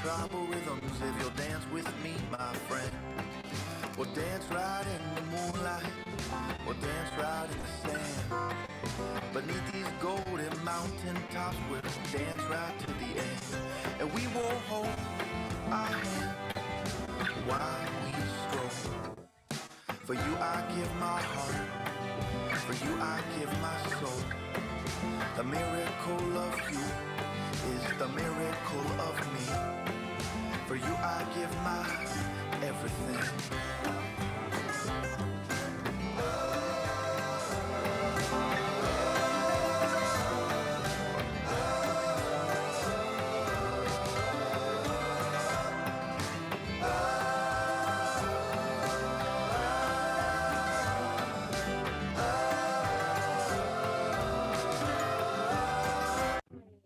tribal rhythms if you'll dance with me, my friend. We'll dance right in the moonlight, we'll dance right in the sand. Beneath these golden mountain tops, we'll dance right to the end. And we will hold our hand while we stroll. For you I give my heart, for you I give my soul. The miracle of you is the miracle of me. For you I give my everything.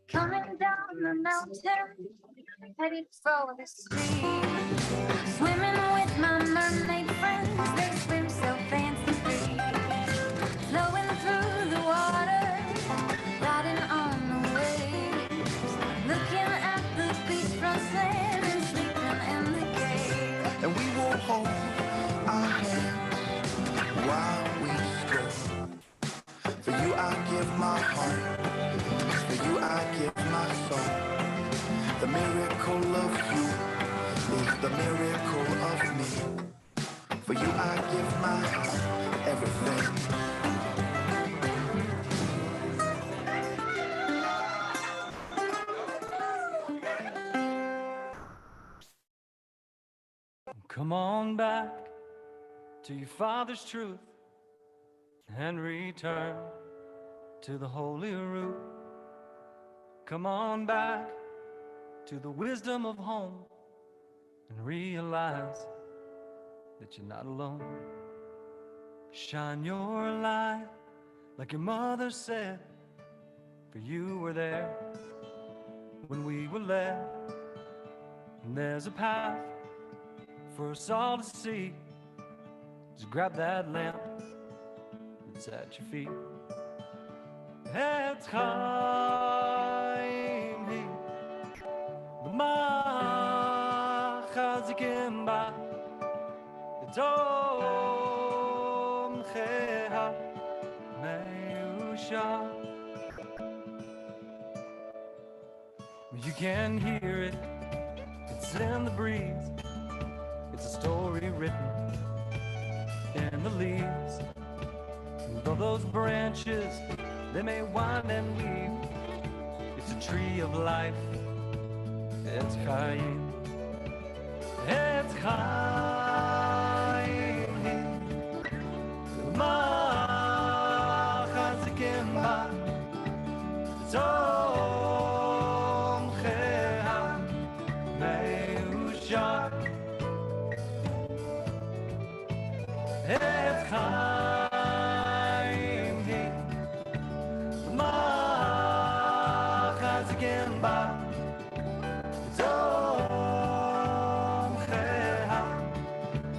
Coming down the mountain, headed for the sea. Swimming with my mermaid friends, they swim so fancy free. Flowing through the water, riding on the waves. Looking at the beachfront sand and sleeping in the cave. And we will hold our hands while we stroll. For you I give my heart, for you I give my soul. The miracle of you is the miracle of me. For you I give my everything. Come on back to your father's truth and return to the holy root. Come on back to the wisdom of home and realize that you're not alone. Shine your light like your mother said, for you were there when we were led. And there's a path for us all to see. Just grab that lamp that's at your feet. Etz Chaim Hi B'machazikim ba Yedom Cheha Meusha. You can hear it, it's in the breeze. It's a story written in the leaves. And though those branches, they may wind and weave, it's a tree of life. Etz Chaim, Etz Chaim Hi B'machazikim ba Yedom Cheha Meusha. Etz Chaim Hi B'machazikim ba Yedom Cheha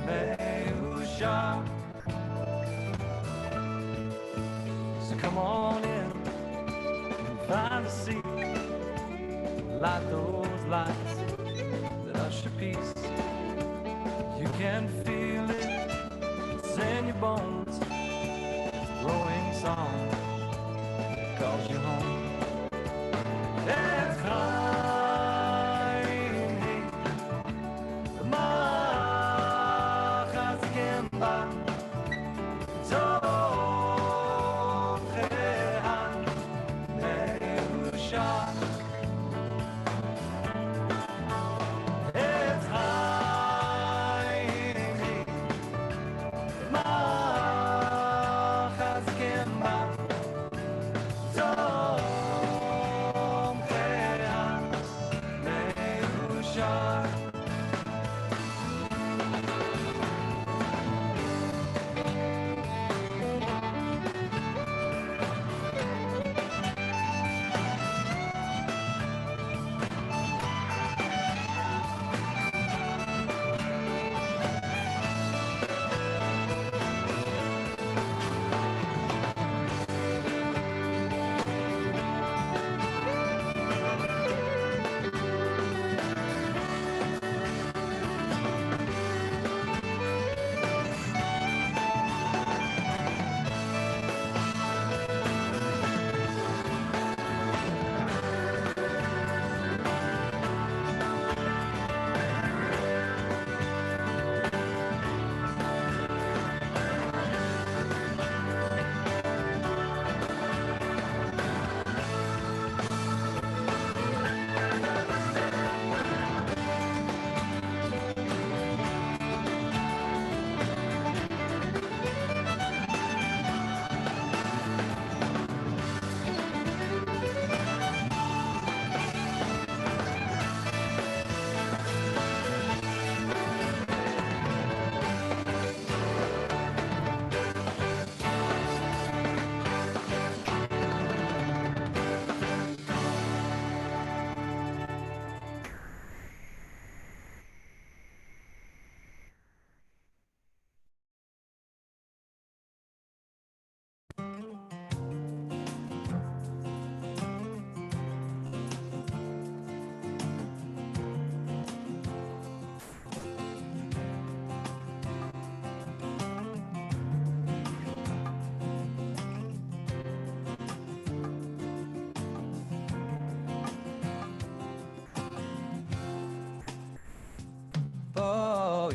Meusha. So come on in and find a seat, light those lights that usher peace. You can feel it, it's in your bones. It's a growing song that calls you home. Etz Chaim Hi B'machazikim ba Yedom Cheha Meusha. Etz Chaim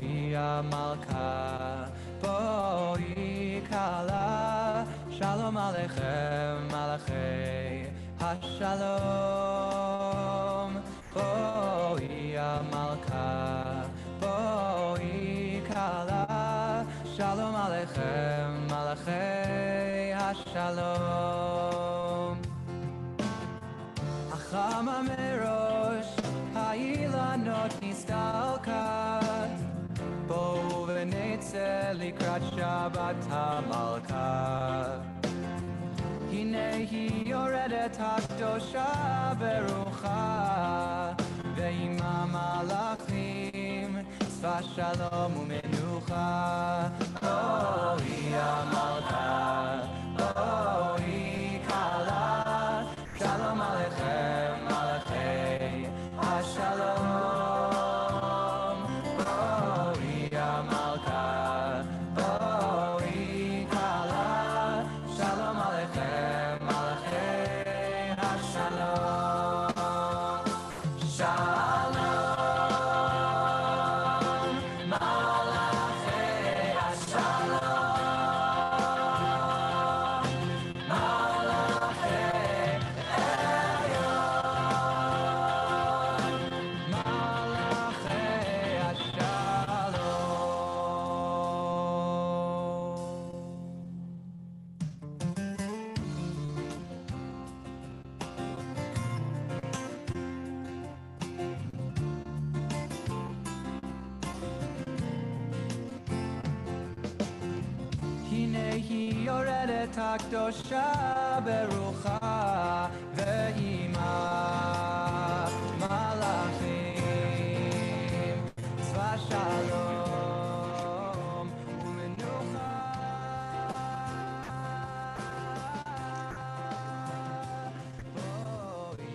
boi Malka, boi Kala, Shalom Aleichem, Malachei HaShalom, boi Malka, boi Kala, Shalom Aleichem, Malachei HaShalom. Achama merosh, ha'ilonot nistalkat, bo v'netze likrat Shabbat HaMalka. Hinehi yoredet hakdosha berucha, ve'ima malachim, tzva shalom u'menucha. Ohi HaMalka, ohi Kala, Shalom Aleichem, Malachei HaShalom. Boi Malka, boi Kala, Shalom Aleichem, Malachei HaShalom. Shalom, Malachei HaShalom. Malachei Hinehi yoredet hakdosha berucha, ve'ima malachim, tzva shalom u'menucha. Boi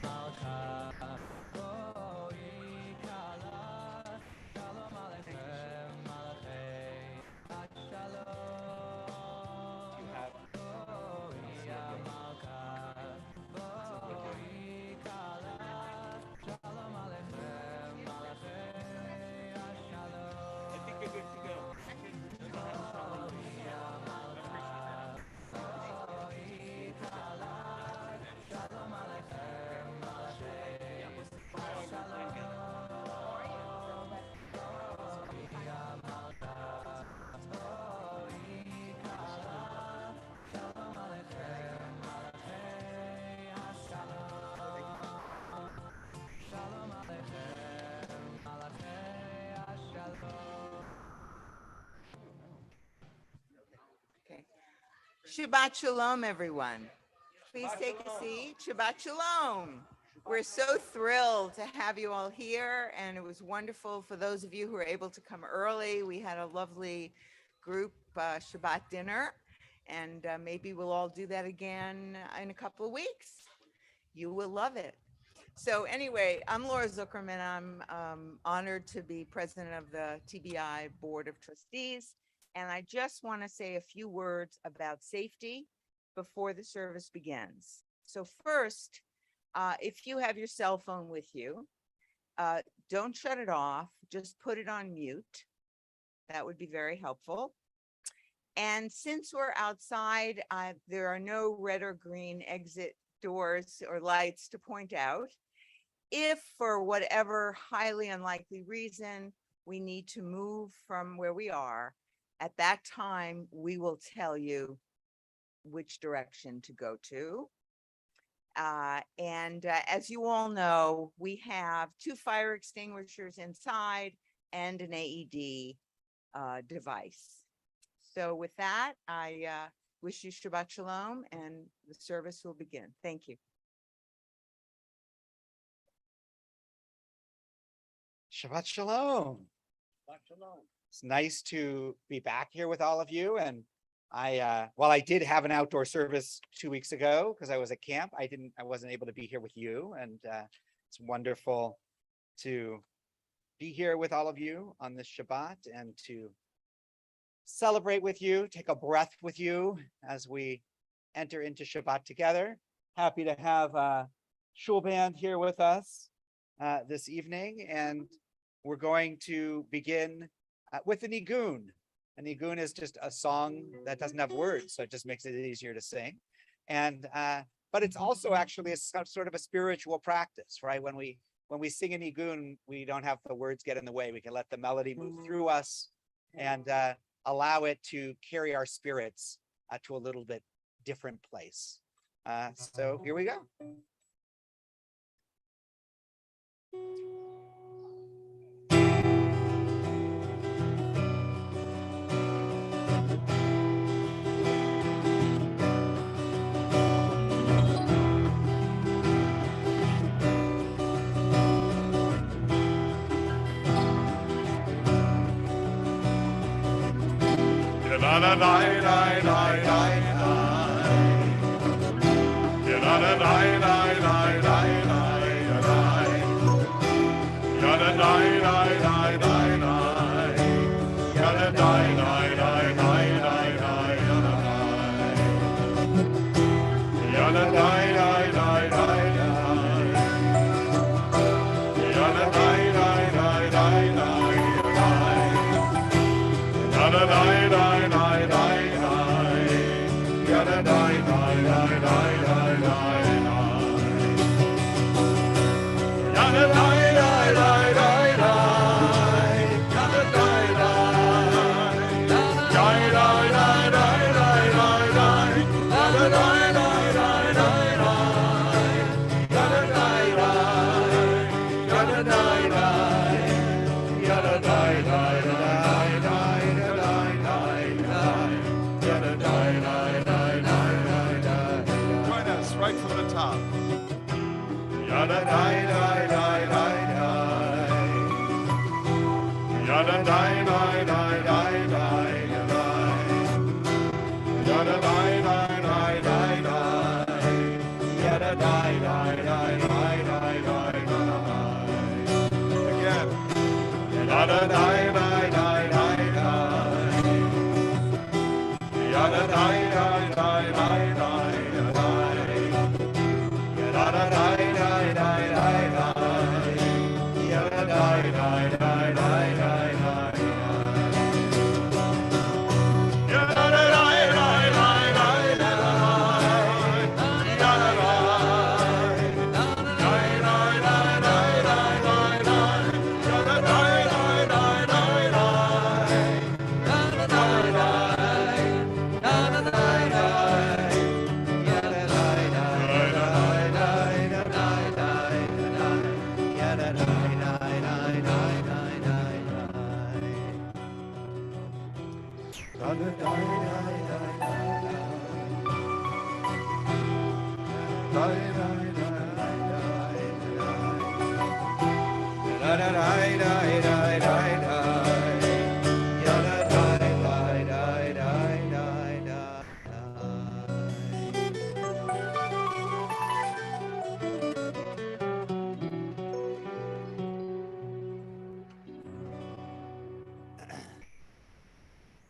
Malka, boi Kala, Shalom Aleichem, Malachei HaShalom. Boi Malka, boi Kala, Shalom Aleichem, Malachei HaShalom. I think you're good to go. Okay. Shabbat Shalom, everyone. Please take a seat. Shabbat Shalom. We're so thrilled to have you all here, and it was wonderful for those of you who were able to come early. We had a lovely group Shabbat dinner, and maybe we'll all do that again in a couple of weeks. You will love it. So anyway, I'm Laura Zuckerman. I'm honored to be president of the TBI Board of Trustees. And I just want to say a few words about safety before the service begins. So first, if you have your cell phone with you, don't shut it off, just put it on mute. That would be very helpful. And since we're outside, there are no red or green exit doors or lights to point out. If for whatever highly unlikely reason we need to move from where we are, at that time, we will tell you which direction to go to. As you all know, we have 2 fire extinguishers inside and an AED device. So with that, I wish you Shabbat Shalom, and the service will begin. Thank you. Shabbat Shalom. Shabbat Shalom. It's nice to be back here with all of you. And while I did have an outdoor service 2 weeks ago because I was at camp, I wasn't able to be here with you. And it's wonderful to be here with all of you on this Shabbat and to celebrate with you, take a breath with you as we enter into Shabbat together. Happy to have Shul Band here with us this evening. And we're going to begin with an nigun. A nigun is just a song that doesn't have words, so it just makes it easier to sing. And but it's also actually a sort of a spiritual practice, right? When we sing a nigun, we don't have the words get in the way. We can let the melody move through us and allow it to carry our spirits to a little bit different place. So here we go.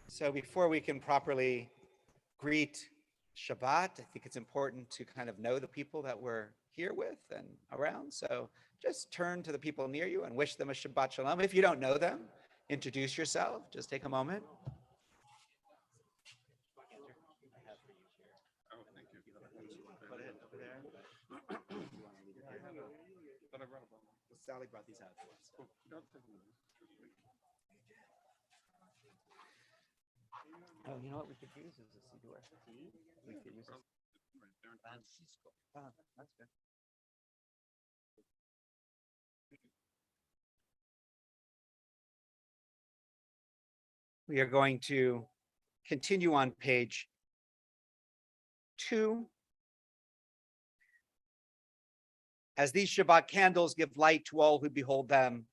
So before we can properly greet Shabbat, I think it's important to kind of know the people that we're here with and around. So just turn to the people near you and wish them a Shabbat Shalom. If you don't know them, introduce yourself. Just take a moment. Sally brought these out for us. Oh, you know what we could use is a Siddur. We could use Francisco. Oh, that's good. We are going to continue on page 2. As these Shabbat candles give light to all who behold them,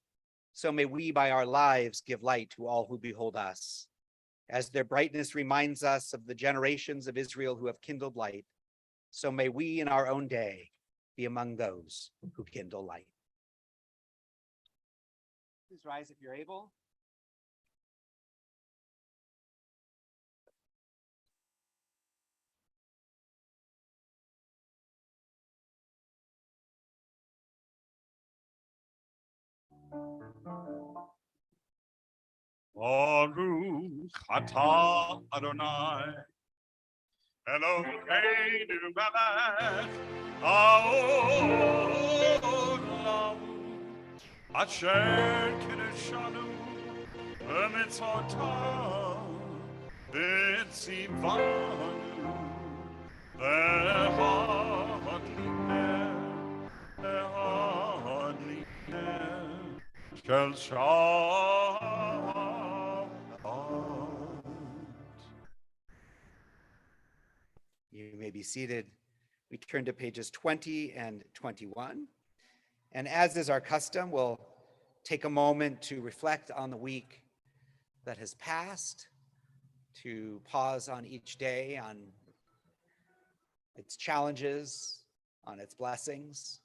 so may we by our lives give light to all who behold us. As their brightness reminds us of the generations of Israel who have kindled light, so may we in our own day be among those who kindle light. Please rise if you're able. Baruch atah Adonai, Eloheinu melech haolam, asher kiddushanu b'mitzvotav v'tzivanu le'hadlinem shel Shabbat. You may be seated. We turn to pages 20 and 21. And as is our custom, we'll take a moment to reflect on the week that has passed, to pause on each day, on its challenges, on its blessings,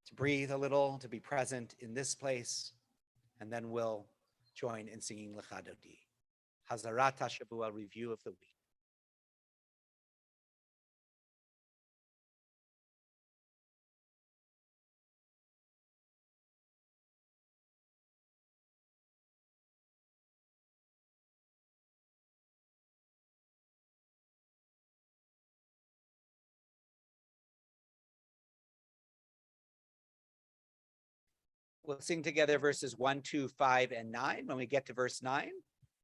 to breathe a little, to be present in this place, and then we'll join in singing Lecha Dodi. Hazarat HaShavua, review of the week. We'll sing together verses 1, 2, 5, and 9. When we get to verse 9,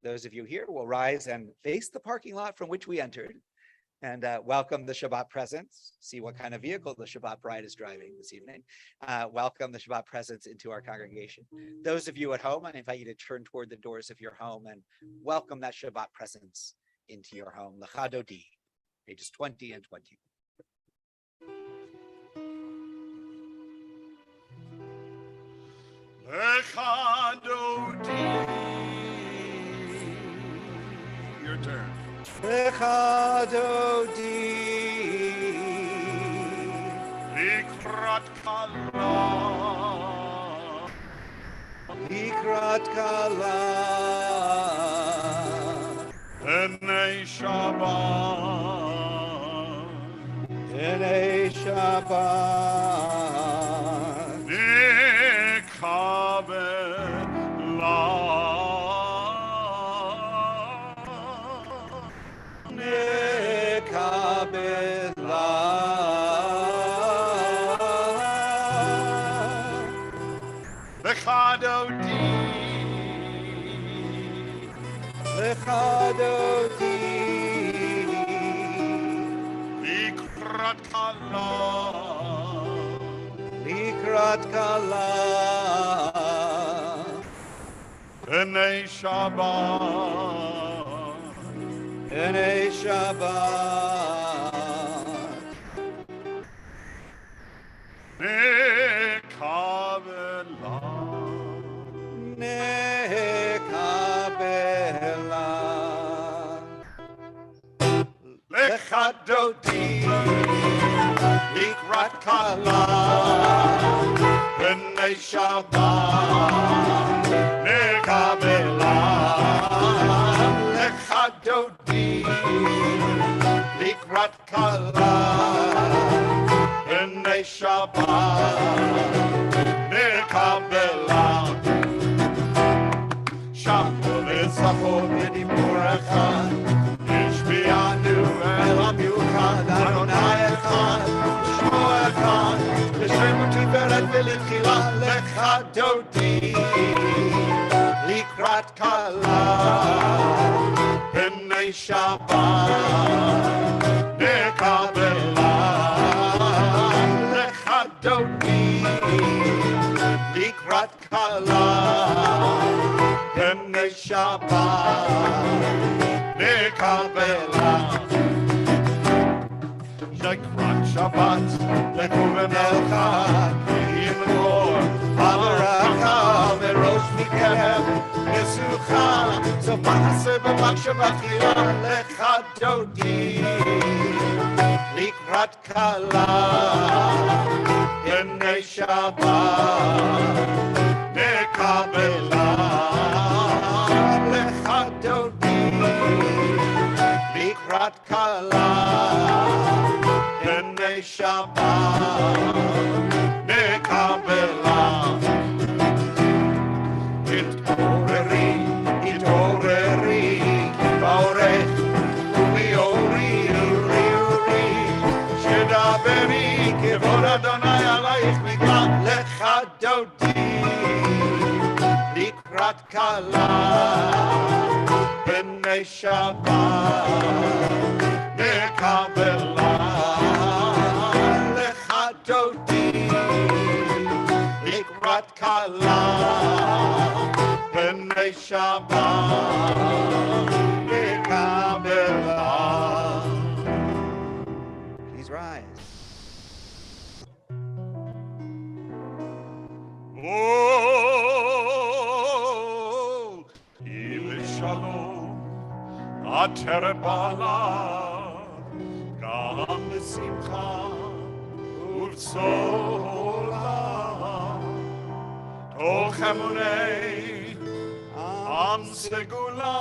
those of you here will rise and face the parking lot from which we entered and welcome the Shabbat presence. See what kind of vehicle the Shabbat bride is driving this evening. Welcome the Shabbat presence into our congregation. Those of you at home, I invite you to turn toward the doors of your home and welcome that Shabbat presence into your home. Lecha Dodi, pages 20 and 21. Lecha Dodi. Your turn. Lecha Dodi. Likrat kala. Likrat kala. B'nei Shabbat. B'nei Shabbat. Nikabela. Nekabela. Lecha Dodi. Lecha Dodi. Likrat kala. Likrat kala. B'nei Shabbat. B'nei Shabbat. Nekabela. Nekabela. Lecha Dodi. Likrat kala. B'nei Shabbat. Nekabela. Lecha Dodi. Likrat kala. B'nei Shabbat. Nekabela. Shapo v'tzafo v'dibur echad. Ishbianu elam yuchad. Adonai echad. Shmo echad. B'shem u'tiferet v'litchila. Lecha Dodi. Likrat kala. B'nei Shabbat. Nekabela. Lecha Dodi. Likrat kala. B'nei Shabbat. Nekabela. Likrat Shabbat. Lekuven elchad. Yim Lord. Havaraka. Merosh Mikev. Nesucha. So Ma'aseh b'Shabbat Chila. Lecha Dodi. Likrat kala. B'nei Shabbat. Nekabela. Lecha Dodi. Likrat kala. B'nei Shabbat. Nekabela. kala b'nei Shabbat nekabela lecha dodi likrat kala b'nei Shabbat nekabela. Please rise. Oh, Ibe Shalom, Ater Bala, Gam Simcha, Ursola, Toch Emunei, Am Segula,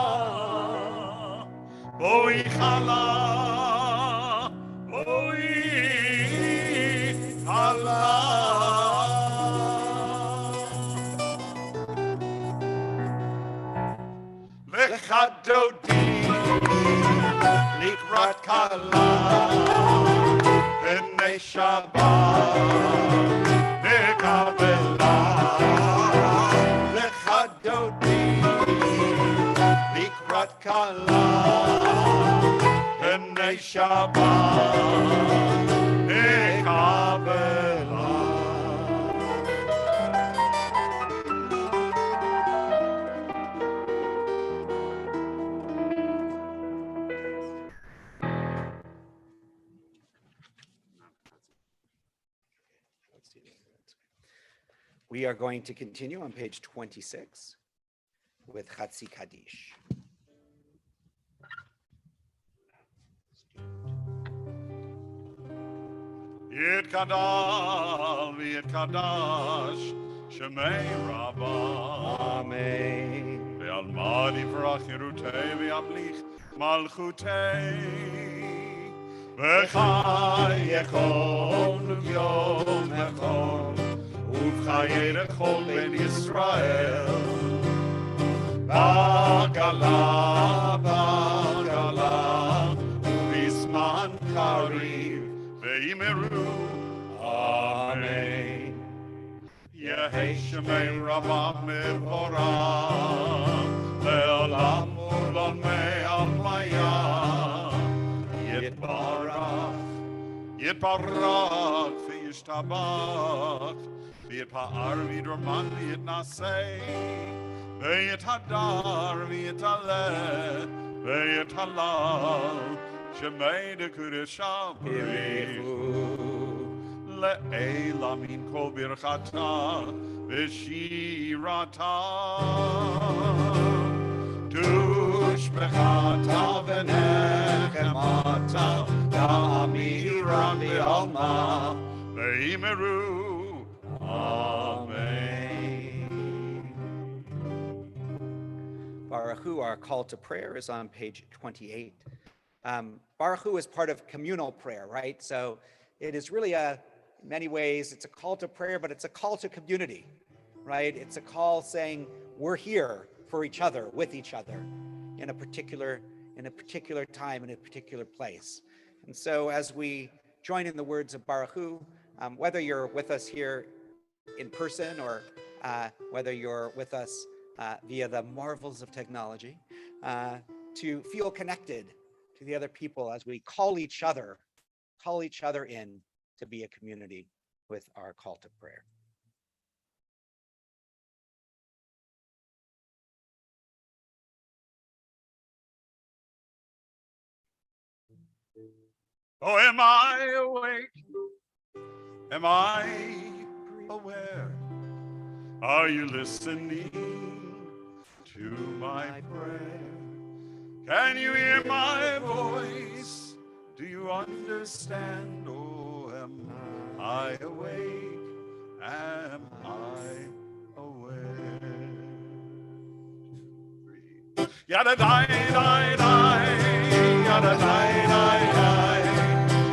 Boi Chala, Boi Chala. Lecha dodi likrat kala b'nei Shabbat nekabela. Lecha dodi likrat kala b'nei Shabbat nekabela. We are going to continue on page 26 with Chatzi Kaddish. Yitkadal v'yitkadash Shemei Rabbah. Amen. Ve'almad yivrach Yerutei ve'yamlich Malchutei. V'chai yechon yom echon Uv'chayei lechol ben Yisrael. Ba'gala, ba'gala U'bizman kariv ve'imeru. Amen. Yehei Shemei Rabbah mevorach Le'olam u'l'olmei almaya. Yitbarach, Yitbarach v'yishtabach V'yitpa'ar v'yidroman v'yitnasei V'yithadar v'yitaleh V'yithalal Shemei de'kudesha b'richu Le'ela min kol birchata v'shirata Tushbechata v'nechemata Da'amiram v'alma Ve'imeru. Amen. Baruch Hu, our call to prayer, is on page 28. Baruch Hu is part of communal prayer, right? So it is really in many ways, it's a call to prayer, but it's a call to community, right? It's a call saying we're here for each other, with each other, in a particular time, in a particular place. And so as we join in the words of Baruch Hu, whether you're with us here in person or whether you're with us via the marvels of technology, to feel connected to the other people as we call each other in to be a community with our call to prayer. Oh, am I awake? Am I aware? Are you listening to my prayer? Can you hear my voice? Do you understand? Oh, am I awake? Am I aware? Yada die, die, die. Yada die, die, die.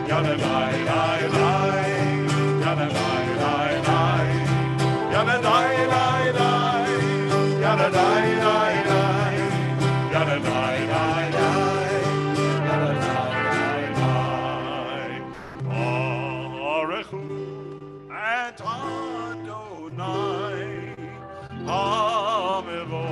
Yada die, die, die. Yada die, die, die. Yada die, die, die. Yada die, die, die. Yada die, die, die. Yada die, die, die. Baruch Hu et Adonai, Hamevo.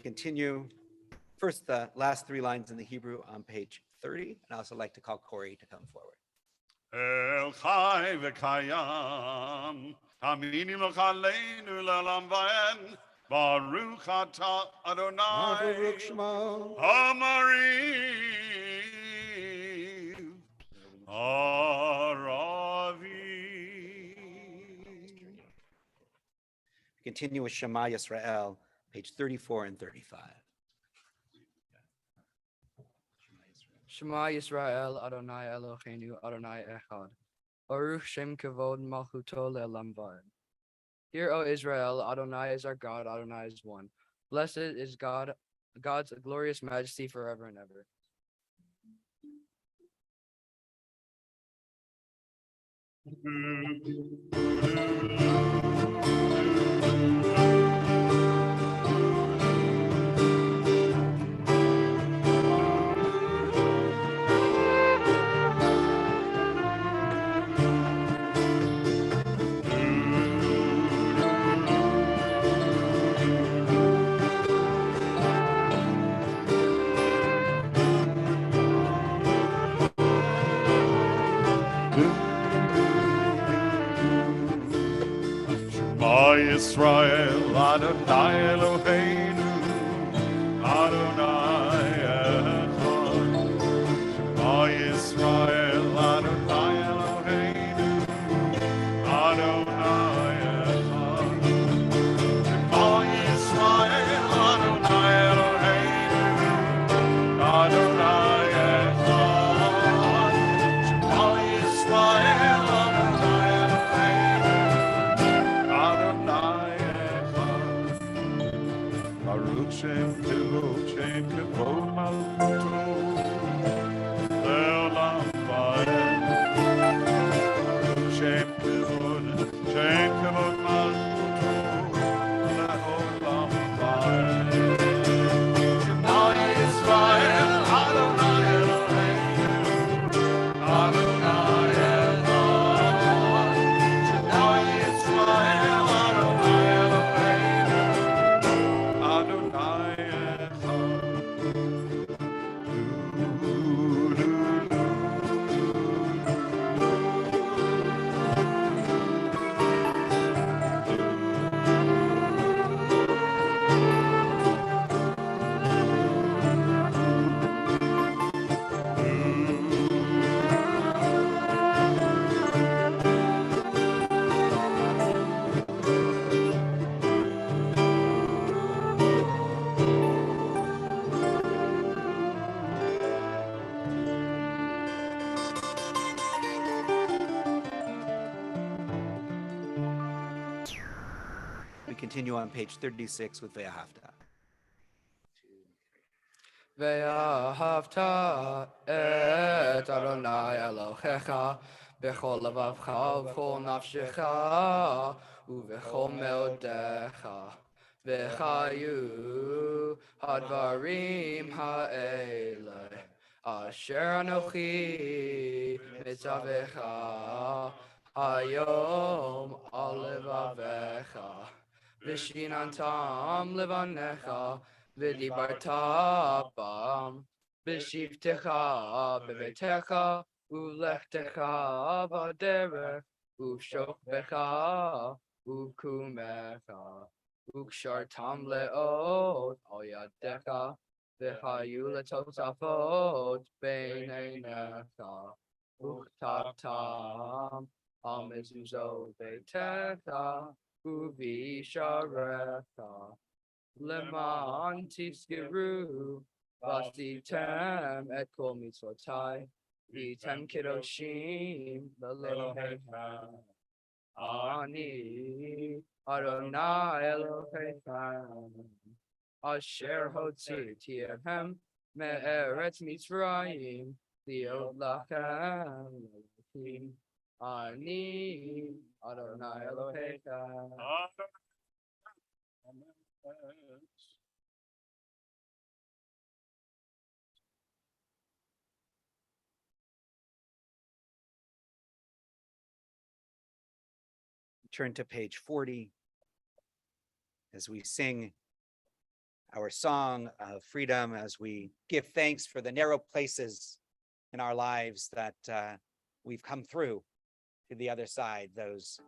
continue. First, the last three lines in the Hebrew on page 30. And I also like to call Corey to come forward. El Chai v'Kayam, Haminim L'Chaleinu L'Olam Va'ed, Baruch Ata Adonai, Baruch Shema. Hamariv, Aravi. Continue with Shema Yisrael, page 34 and 35. Shema Yisrael, Adonai Eloheinu, Adonai Echad. Baruch Shem Kavod Malchuto Le'olam Va'ed. Hear, O Israel, Adonai is our God, Adonai is one. Blessed is God's glorious majesty forever and ever. Shema Yisrael, Adonai Eloheinu, Adonai Echad. Shema Yisrael, Adonai Eloheinu, Adonai Echad. Shema Yisrael, Adonai Eloheinu, Adonai Echad. Shema Yisrael, Adonai Eloheinu, Adonai Echad. Baruch Shem Kavod Malchuto Le'olam Va'ed. Baruch Shem Kavod Malchuto Le'olam Va'ed. Shema Yisrael, Adonai Eloheinu, Adonai Echad. Shema Yisrael, Adonai Eloheinu, Adonai Echad. We continue on page 36 with Ve'ahavta. Ve'ahavta et Adonai Elohecha b'chol levavcha u'b'chol nafshecha u'b'chol meodecha v'chayu hadvarim ha'ele asher anochi mitzavecha hayom al levavecha v'shinantam levanecha v'dibarta bam b'shivtecha b'vetecha u'lechtecha b'derech u'shokbecha u'kumecha u'kshartam le'ot al yadecha v'chayu letosafot b'neinecha u'chtavtam al mezuzot beitecha u'visharecha Leman tiskeru vasitem et kol mitzvotai vitem kedoshim lelohechem ani Adonai Elohechem asher hotzitiechem me'eretz Mitzrayim liot lachem Elohim ani Adonai Elohechem. Turn to page 40 as we sing our song of freedom as we give thanks for the narrow places in our lives that we've come through to the other side, those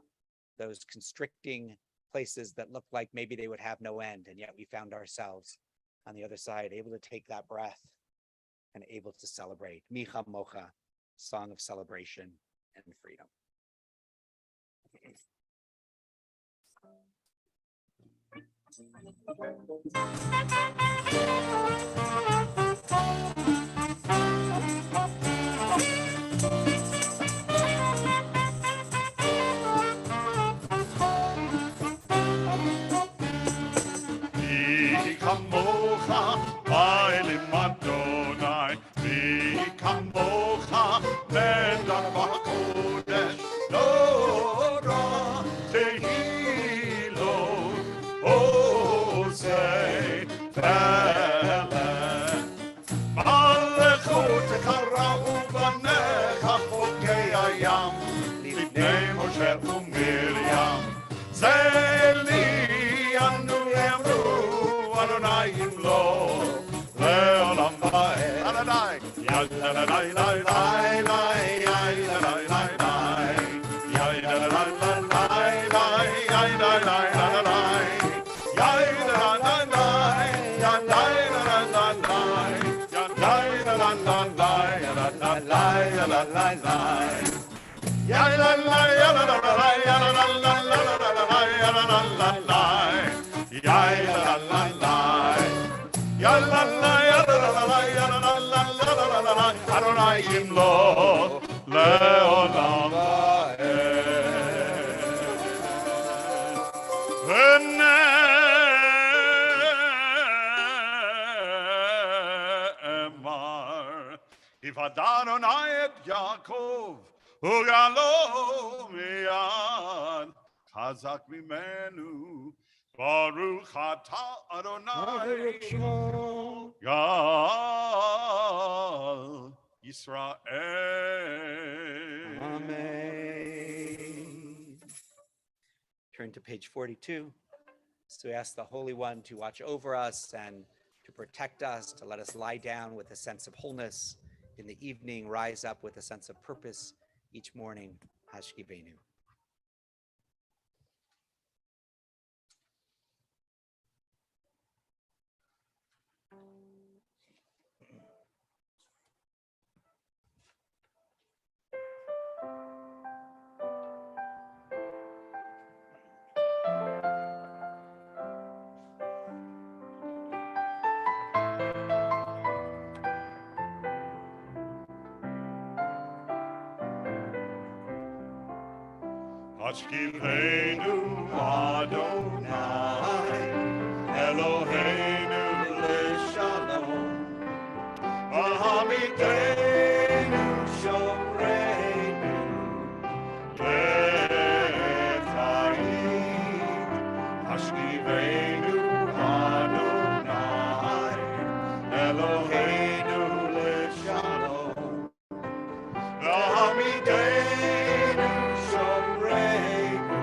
constricting places that looked like maybe they would have no end, and yet we found ourselves on the other side, able to take that breath and able to celebrate. Micha Mocha, song of celebration and freedom. Mי כמוך, אלים אדוני, מי כמוך, נדר בקודש, נורא תהילו, עושי פלא. מלכותך ראו בניך חוקי הים, לפני משה ומרים. זה לי אנו אמרו, אדוני ימלוך לעולם ועד. אדוני, יאללה לה לה לה לה לה, יאללה לה לה לה, יאללה לה לה לה לה, יאללה לה לה לה, יאללה לה לה לה, יאללה לה לה לה, יאללה לה לה לה, יאללה לה לה לה. Ya la la ya la la la ya la la la la la la ya la la la la ya la la la ya la la ya la la la ya la la la la la la Adonai yimlo leolam v'ne'emar if Adonai et Yaakov וגלו מיד חזק ממנו ברוך אתה אדוני גל ישראל. Amen. Turn to page 42. So we ask the Holy One to watch over us and to protect us, to let us lie down with a sense of wholeness. In the evening, rise up with a sense of purpose. Each morning, Hashkivenu. Hashkivenu Adonai Eloheinu leshalom V'hamidenu shomreinu lefayim Hashkivenu Adonai Eloheinu leshalom V'hamidenu shomreinu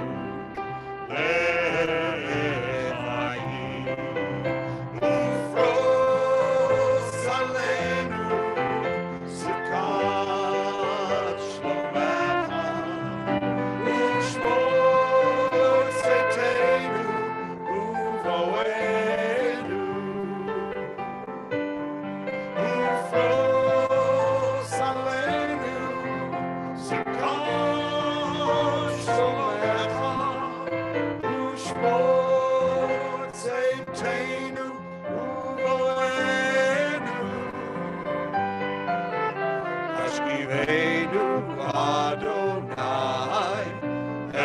Adonai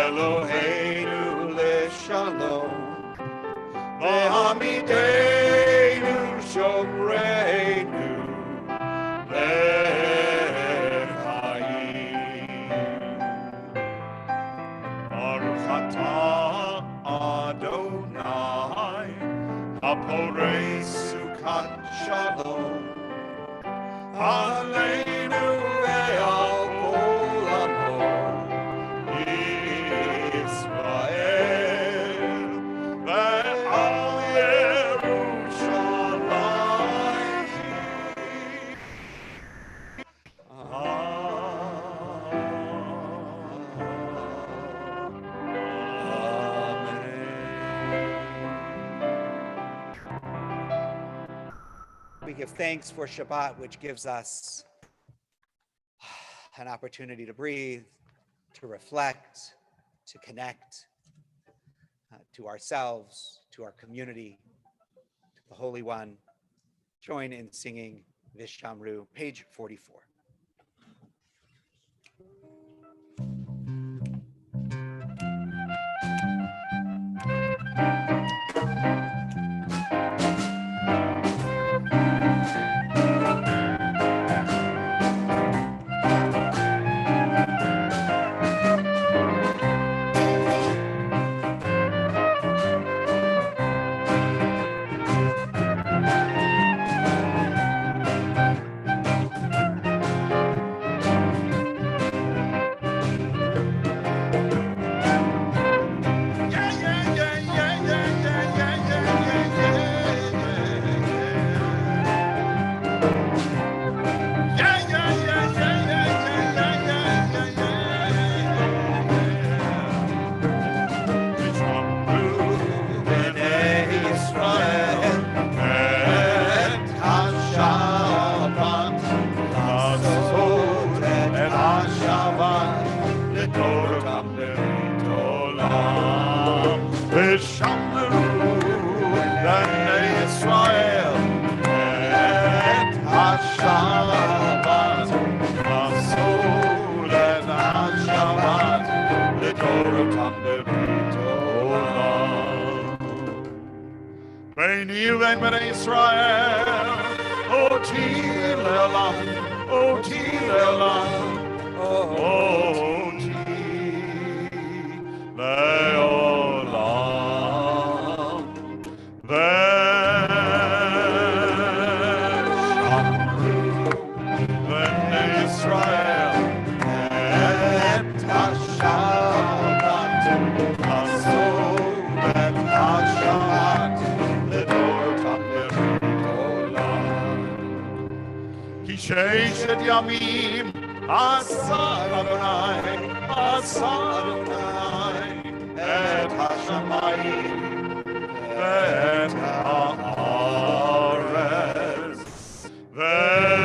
Eloheinu leshalom V'hamidenu shomreinu lefayim Baruch atah Adonai haporei sukat shalom Aleinu ve'al kol amo give thanks for Shabbat, which gives us an opportunity to breathe, to reflect, to connect to ourselves, to our community, to the Holy One. Join in singing Vishamru, page 44. Beni uven b'nei Israel, oti le'olam, oti le'olam, oti le'olam. V'shamru b'nei Israel et haShabbat, aso et haShabbat. Sheshet Yamim, Asa Adonai, et Hashamayim, et Haaretz, V'shamru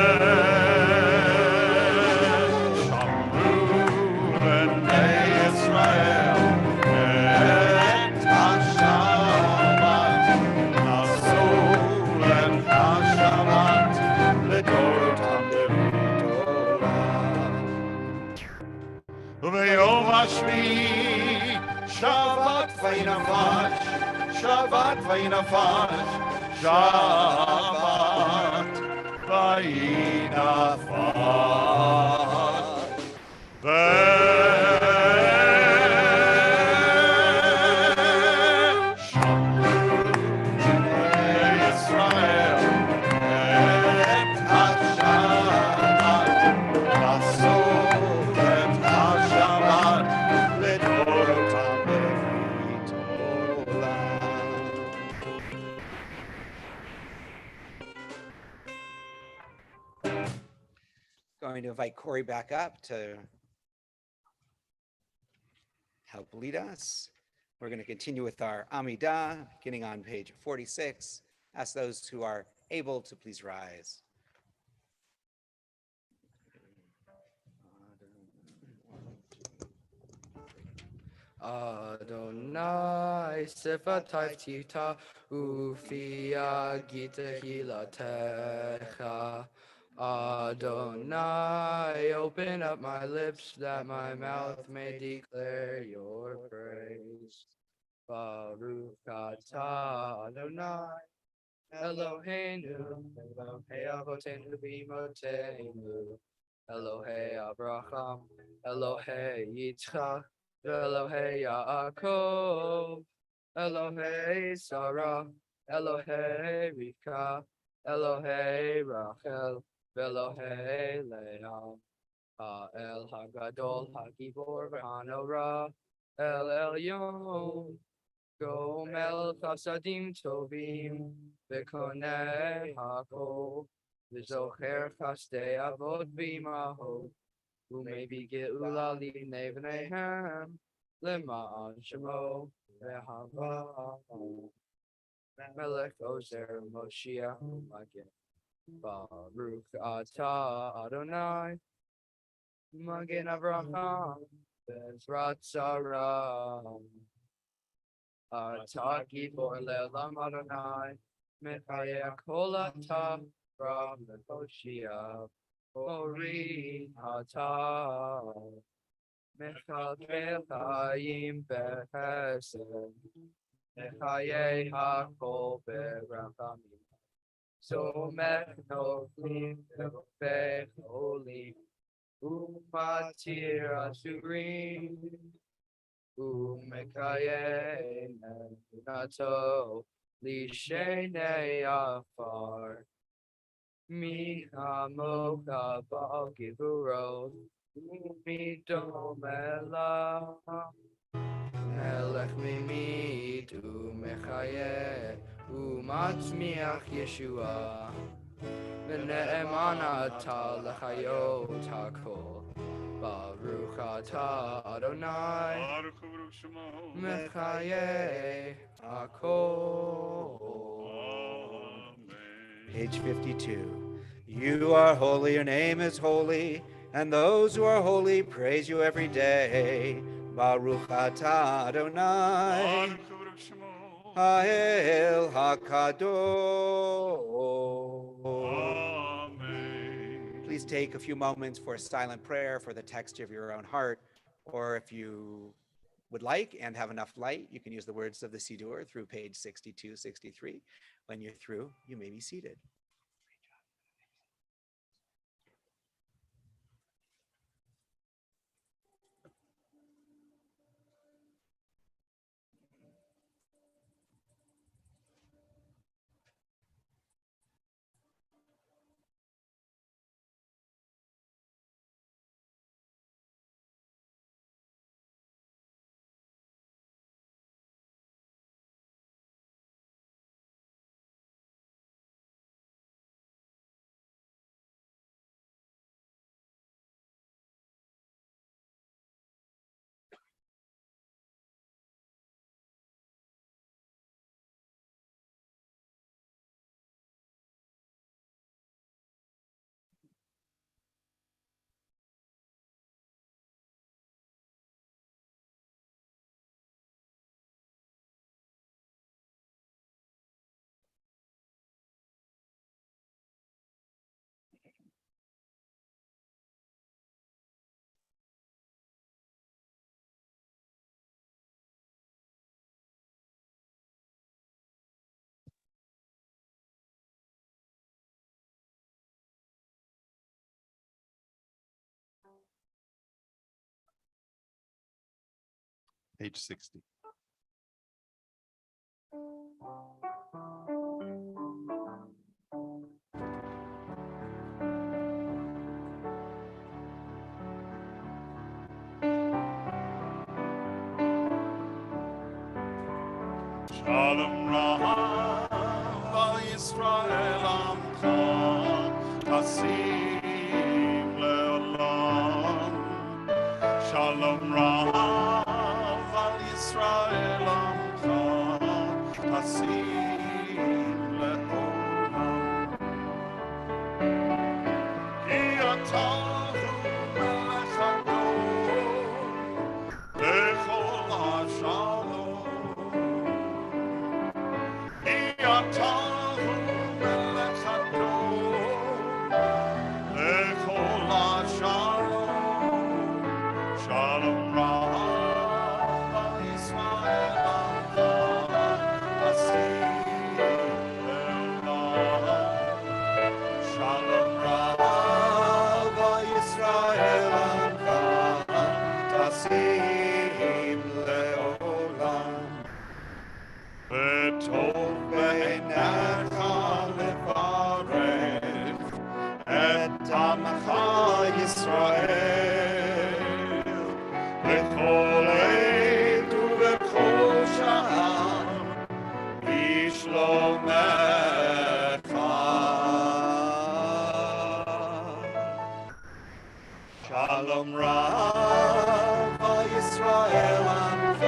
b'nei Israel, et HaShabbat, Naso et HaShabbat, L'Dorotam V'yom hashvi, Shabbat v'yinafash, Shabbat v'yinafash, Shabbat v'yinafash. Going to invite Corey back up to help lead us. We're going to continue with our Amidah, beginning on page 46. Ask those who are able to please rise. Adonai Sifatai Tita Ufia Gita Hilatecha. Adonai, open up my lips that my mouth may declare your praise. Baruch atah Adonai Eloheinu, Elohei Avotenu B'imotenu, Elohei Abraham, Elohei Yitzchak, Elohei Yaakov, Elohei Sarah, Elohei Rivka, Elohei Rachel, Elohei Leah, El Hagadol, Hagibor, V'Hanora, El Elyon, Gomel Chasadim Tovim, V'Konei Hakol, V'Zocher Chasdei Avot B'Imaho, U'Mebi Ge'ula Livnei V'neihem, L'Ma'an Shemo, V'Hava, Melech Ozer Moshiach Magid. Baruch atah Adonai, Magen Avraham, Bezrat Sarah. Atah Gibor Le'olam Adonai, Mechayeh Kol Atah, Rav Le'Hoshia, Ori Atah, Mechalkel Chaim B'Chesed, Mechayeh HaKol B'Rachamim. Somech Noflim Ve'Cholim, Umatir Asurim, Umekayeh Nato Lishenei Afar, Mi Hamocha Ba'al Givurot, Midom Elah, Melech Mimid Umechayeh, Umatzmiach Yeshua, V'ne'eman Atah L'chayot HaKol, Baruch Atah Adonai, Baruch Hu Baruch Shemo. Mechaye Akol. Amen. Page 52. You are holy, your name is holy, and those who are holy praise you every day. Baruch atah Adonai, Baruch Hu Baruch Shemo. Ha'el HaKadosh. Amen. Please take a few moments for a silent prayer for the text of your own heart, or if you would like and have enough light, you can use the words of the Siddur through page 62, 63. When you're through, you may be seated. Page 60. Shalom Rav al Yisrael Amcha Tasim Le'olam. Shalom Rav al Yisrael Amcha Tasim Le'olam. Ki atahu melech hador bechol hashalom. וטוב בעיניך לברך את עמך ישראל בכל עת ובכל שעה בשלומך. שלום רב על ישראל עמך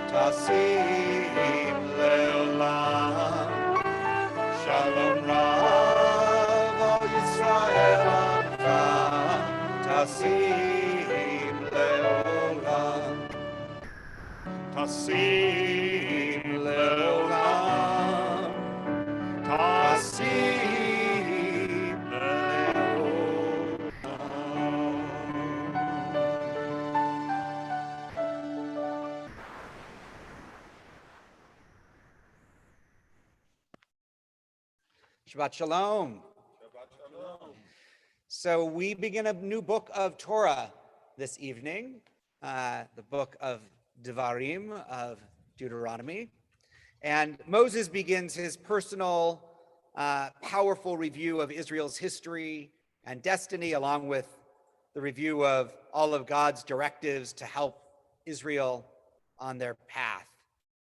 תשים לעולם. Shalom Rav tasim leolam. Tasim leolam. Tasim leolam. Shabbat Shalom. So we begin a new book of Torah this evening, the book of Devarim, of Deuteronomy. And Moses begins his personal, powerful review of Israel's history and destiny, along with the review of all of God's directives to help Israel on their path.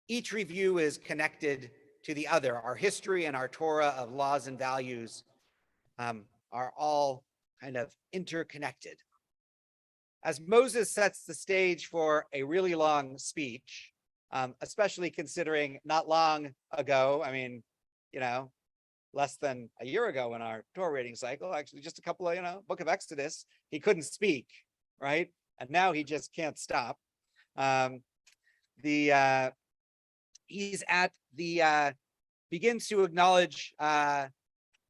Each review is connected to the other. Our history and our Torah of laws and values are all kind of interconnected. As Moses sets the stage for a really long speech, especially considering not long ago, I mean, less than a year ago in our Torah reading cycle, actually just a couple of, Book of Exodus, he couldn't speak, right? And now he just can't stop. He's at the,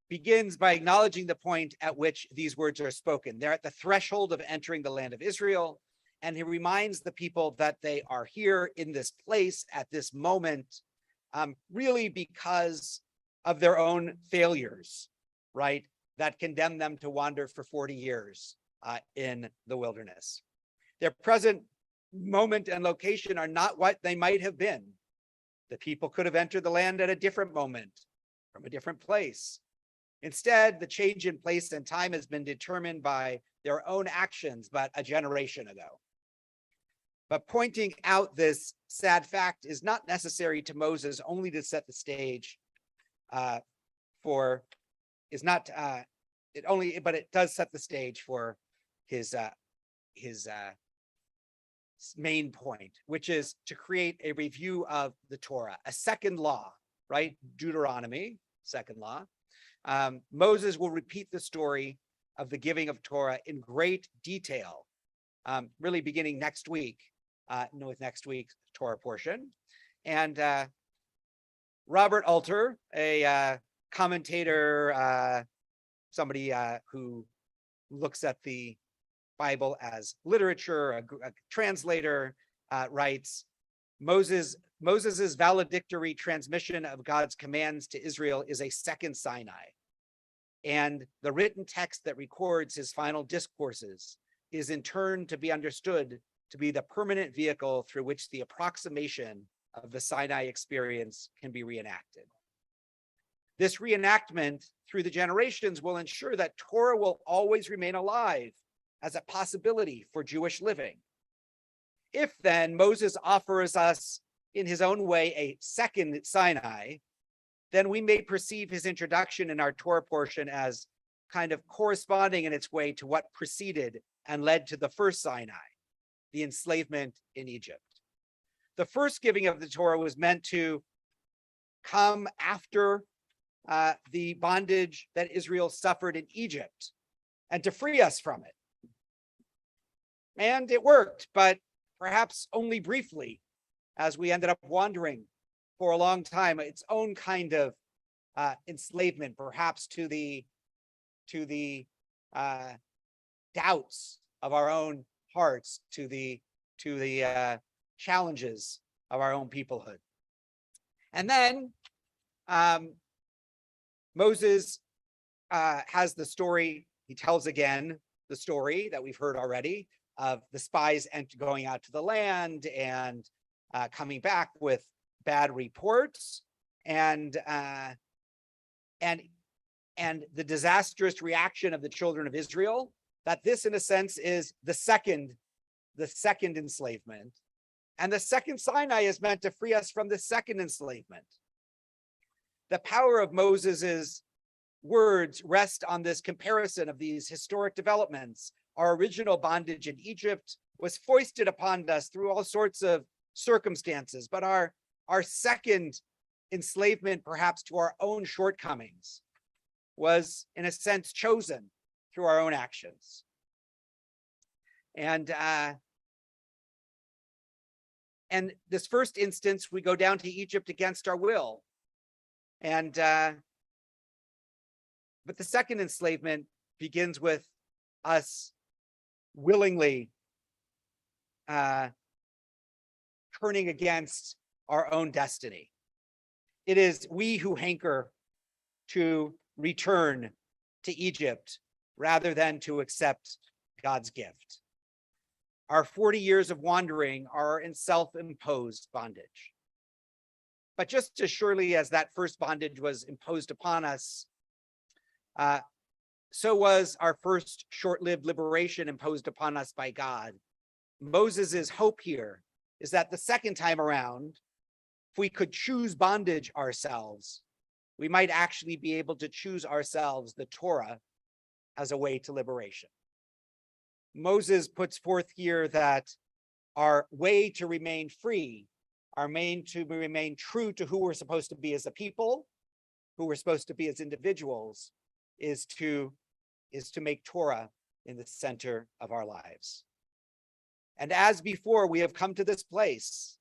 begins by acknowledging the point at which these words are spoken. They're at the threshold of entering the land of Israel, and he reminds the people that they are here in this place at this moment, really because of their own failures, right? That condemn them to wander for 40 years in the wilderness. Their present moment and location are not what they might have been. The people could have entered the land at a different moment, from a different place. Instead, the change in place and time has been determined by their own actions, but a generation ago. But pointing out this sad fact is not necessary to Moses only to set the stage but it does set the stage for his main point, which is to create a review of the Torah, a second law, right? Deuteronomy, second law. Moses will repeat the story of the giving of Torah in great detail, really beginning next week, with next week's Torah portion. And Robert Alter, a commentator, somebody who looks at the Bible as literature, a translator, writes, Moses's valedictory transmission of God's commands to Israel is a second Sinai. And the written text that records his final discourses is in turn to be understood to be the permanent vehicle through which the approximation of the Sinai experience can be reenacted. This reenactment through the generations will ensure that Torah will always remain alive as a possibility for Jewish living. If then Moses offers us in his own way a second Sinai, then we may perceive his introduction in our Torah portion as kind of corresponding in its way to what preceded and led to the first Sinai, the enslavement in Egypt. The first giving of the Torah was meant to come after the bondage that Israel suffered in Egypt and to free us from it. And it worked, but perhaps only briefly, as we ended up wandering for a long time, its own kind of enslavement, perhaps to the doubts of our own hearts, to the challenges of our own peoplehood. And then Moses has the story, he tells again the story that we've heard already of the spies going out to the land and coming back with bad reports, and the disastrous reaction of the children of Israel, that this in a sense is the second enslavement. And the second Sinai is meant to free us from the second enslavement. The power of Moses's words rest on this comparison of these historic developments. Our original bondage in Egypt was foisted upon us through all sorts of circumstances, but our second enslavement, perhaps to our own shortcomings, was in a sense chosen through our own actions. And this first instance, we go down to Egypt against our will. And but the second enslavement begins with us willingly turning against our own destiny. It is we who hanker to return to Egypt rather than to accept God's gift. Our 40 years of wandering are in self-imposed bondage. But just as surely as that first bondage was imposed upon us, so was our first short-lived liberation imposed upon us by God. Moses's hope here is that the second time around, if we could choose bondage ourselves, we might actually be able to choose ourselves the Torah as a way to liberation. Moses puts forth here that our way to remain free, our way to remain true to who we're supposed to be as a people, who we're supposed to be as individuals, is to make Torah in the center of our lives. And as before, we have come to this place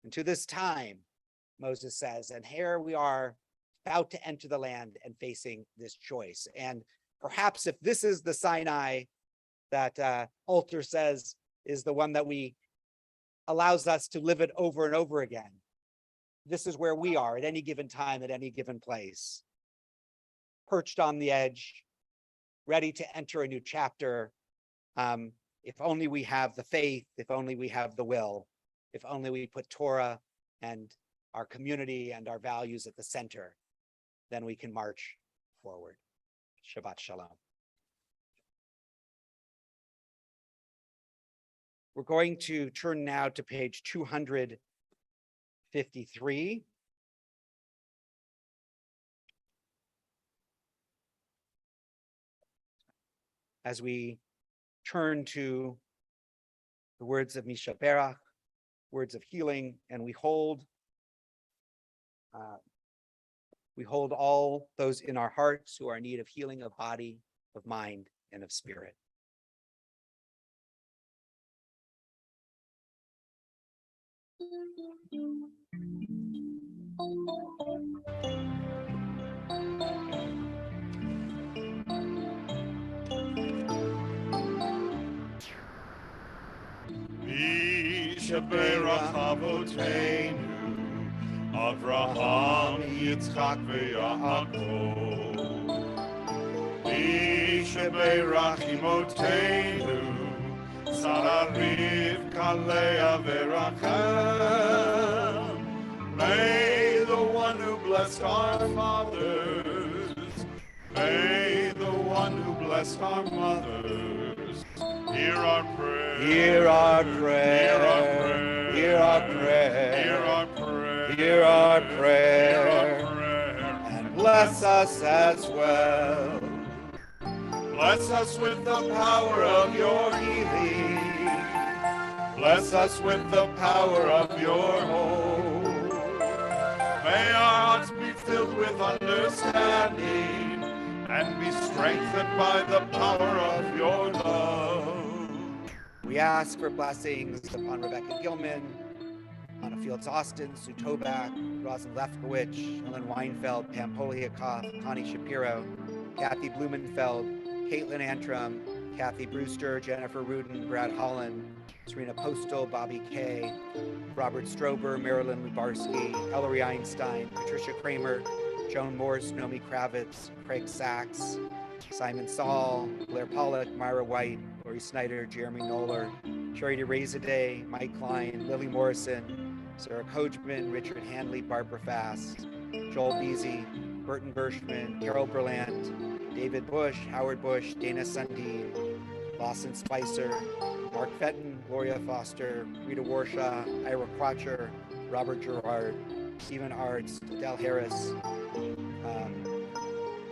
and to this time, Moses says, and here we are about to enter the land and facing this choice. And perhaps if this is the Sinai that Alter says is the one that allows us to live it over and over again, this is where we are at any given time, at any given place, perched on the edge, ready to enter a new chapter. If only we have the faith, if only we have the will, if only we put Torah and our community and our values at the center, then we can march forward. Shabbat Shalom. We're going to turn now to page 253. As we turn to the words of Misha Berach, words of healing, and we hold all those in our hearts who are in need of healing of body, of mind, and of spirit. Yishaberach Avoteinu, Avraham, Yitzchak, veYaakov. Yishaberach Imoteinu, Sarah, Rivka, Leah, veRachel. May the one who blessed our fathers, may the one who blessed our mothers, hear our prayer, Hear our prayer, hear our prayer, hear our prayer, hear our prayer, hear our hear prayer, our prayer, and bless us as well. bless us with the power of your healing, bless us with the power of your hope. May our hearts be filled with understanding and be strengthened by the power of your love. We ask for blessings upon Rebecca Gilman, Anna Fields Austin, Sue Toback, Rosin Lefkowitz, Ellen Weinfeld, Pam Poliakoff, Connie Shapiro, Kathy Blumenfeld, Caitlin Antrim, Kathy Brewster, Jennifer Rudin, Brad Holland, Serena Postal, Bobby Kay, Robert Strober, Marilyn Lubarsky, Ellery Einstein, Patricia Kramer, Joan Morse, Nomi Kravitz, Craig Sachs, Simon Saul, Blair Pollock, Myra White, Lori Snyder, Jeremy Noller, Charity Razaday, Mike Klein, Lily Morrison, Sarah Coachman, Richard Hanley, Barbara Fast, Joel Beasy, Burton Bershman, Carol Berland, David Bush, Howard Bush, Dana Sundin, Lawson Spicer, Mark Fenton, Gloria Foster, Rita Warshaw, Ira Crotcher, Robert Gerard, Stephen Arts, Adele Harris,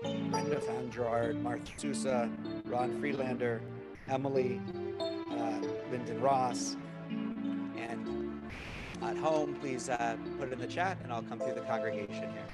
Brenda Van Gerard, Martha Sousa, Ron Friedlander, Emily, Lyndon Ross, and at home, please put it in the chat and I'll come through the congregation here.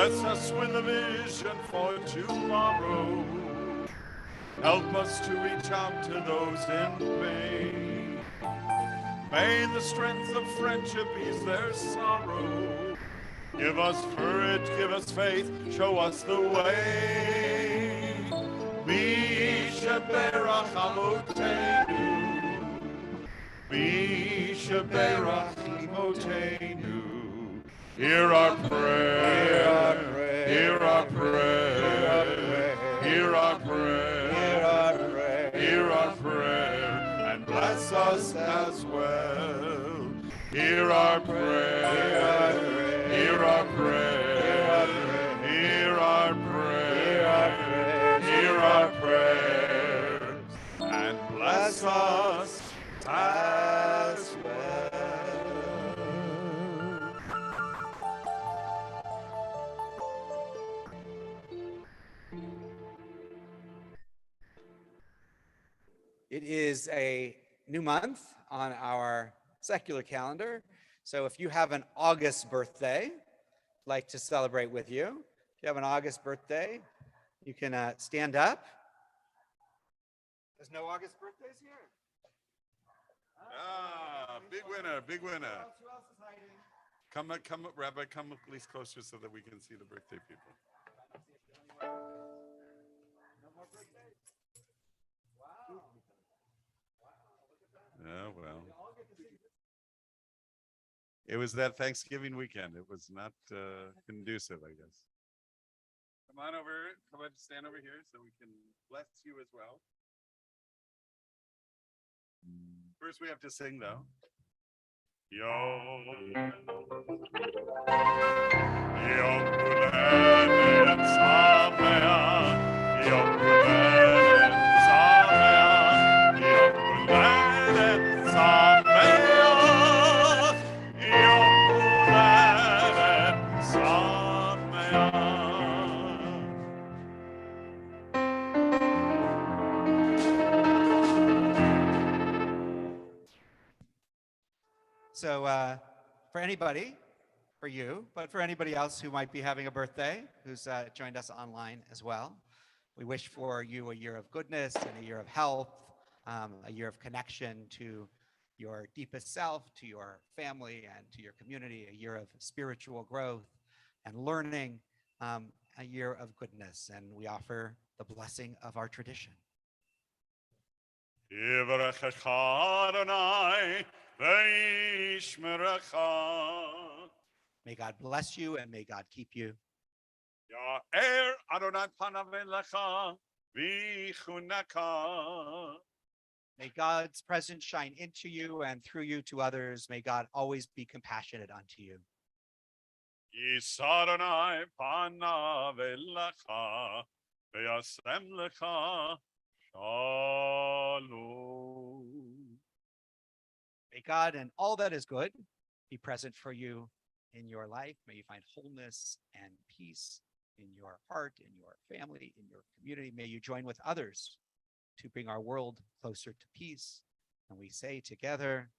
Bless us with a vision for tomorrow. Help us to reach out to those in pain. May the strength of friendship ease their sorrow. Give us courage, give us faith, show us the way. Mishaberach Avotenu. Mishaberach Avotenu. Hear our prayer. Hear our prayer. Hear our prayer. Hear our prayer. And bless us as well. Hear our prayer. Hear our prayer. Hear our prayer. Hear our prayer. And bless us as well. It is a new month on our secular calendar. So if you have an August birthday, I'd like to celebrate with you. If you have an August birthday, you can stand up. There's no August birthdays here. Ah, big winner, big winner. Who else is hiding? Come up, Rabbi, come at least closer so that we can see the birthday people. No more birthdays? Wow. Yeah, well. It was that Thanksgiving weekend. It was not conducive, I guess. Come on over, come on, stand over here so we can bless you as well. First we have to sing though. Yom Huladet Sameach, Yom Huladet Sameach, Yom Huladet Sameach, Yom Huladet Sameach. So for anybody, for you, but for anybody else who might be having a birthday, who's joined us online as well, we wish for you a year of goodness and a year of health, a year of connection to your deepest self, to your family, and to your community, a year of spiritual growth and learning, a year of goodness. And we offer the blessing of our tradition. Yivarechecha Adonai ve'yishmerecha. May God bless you and may God keep you. Ya'er Adonai panav elecha v'chuneka. May God's presence shine into you and through you to others. May God always be compassionate unto you. Yisa Adonai panav elecha ve'yasem lecha shalom. May God and all that is good be present for you in your life. May you find wholeness and peace in your heart, in your family, in your community. May you join with others to bring our world closer to peace. And we say together,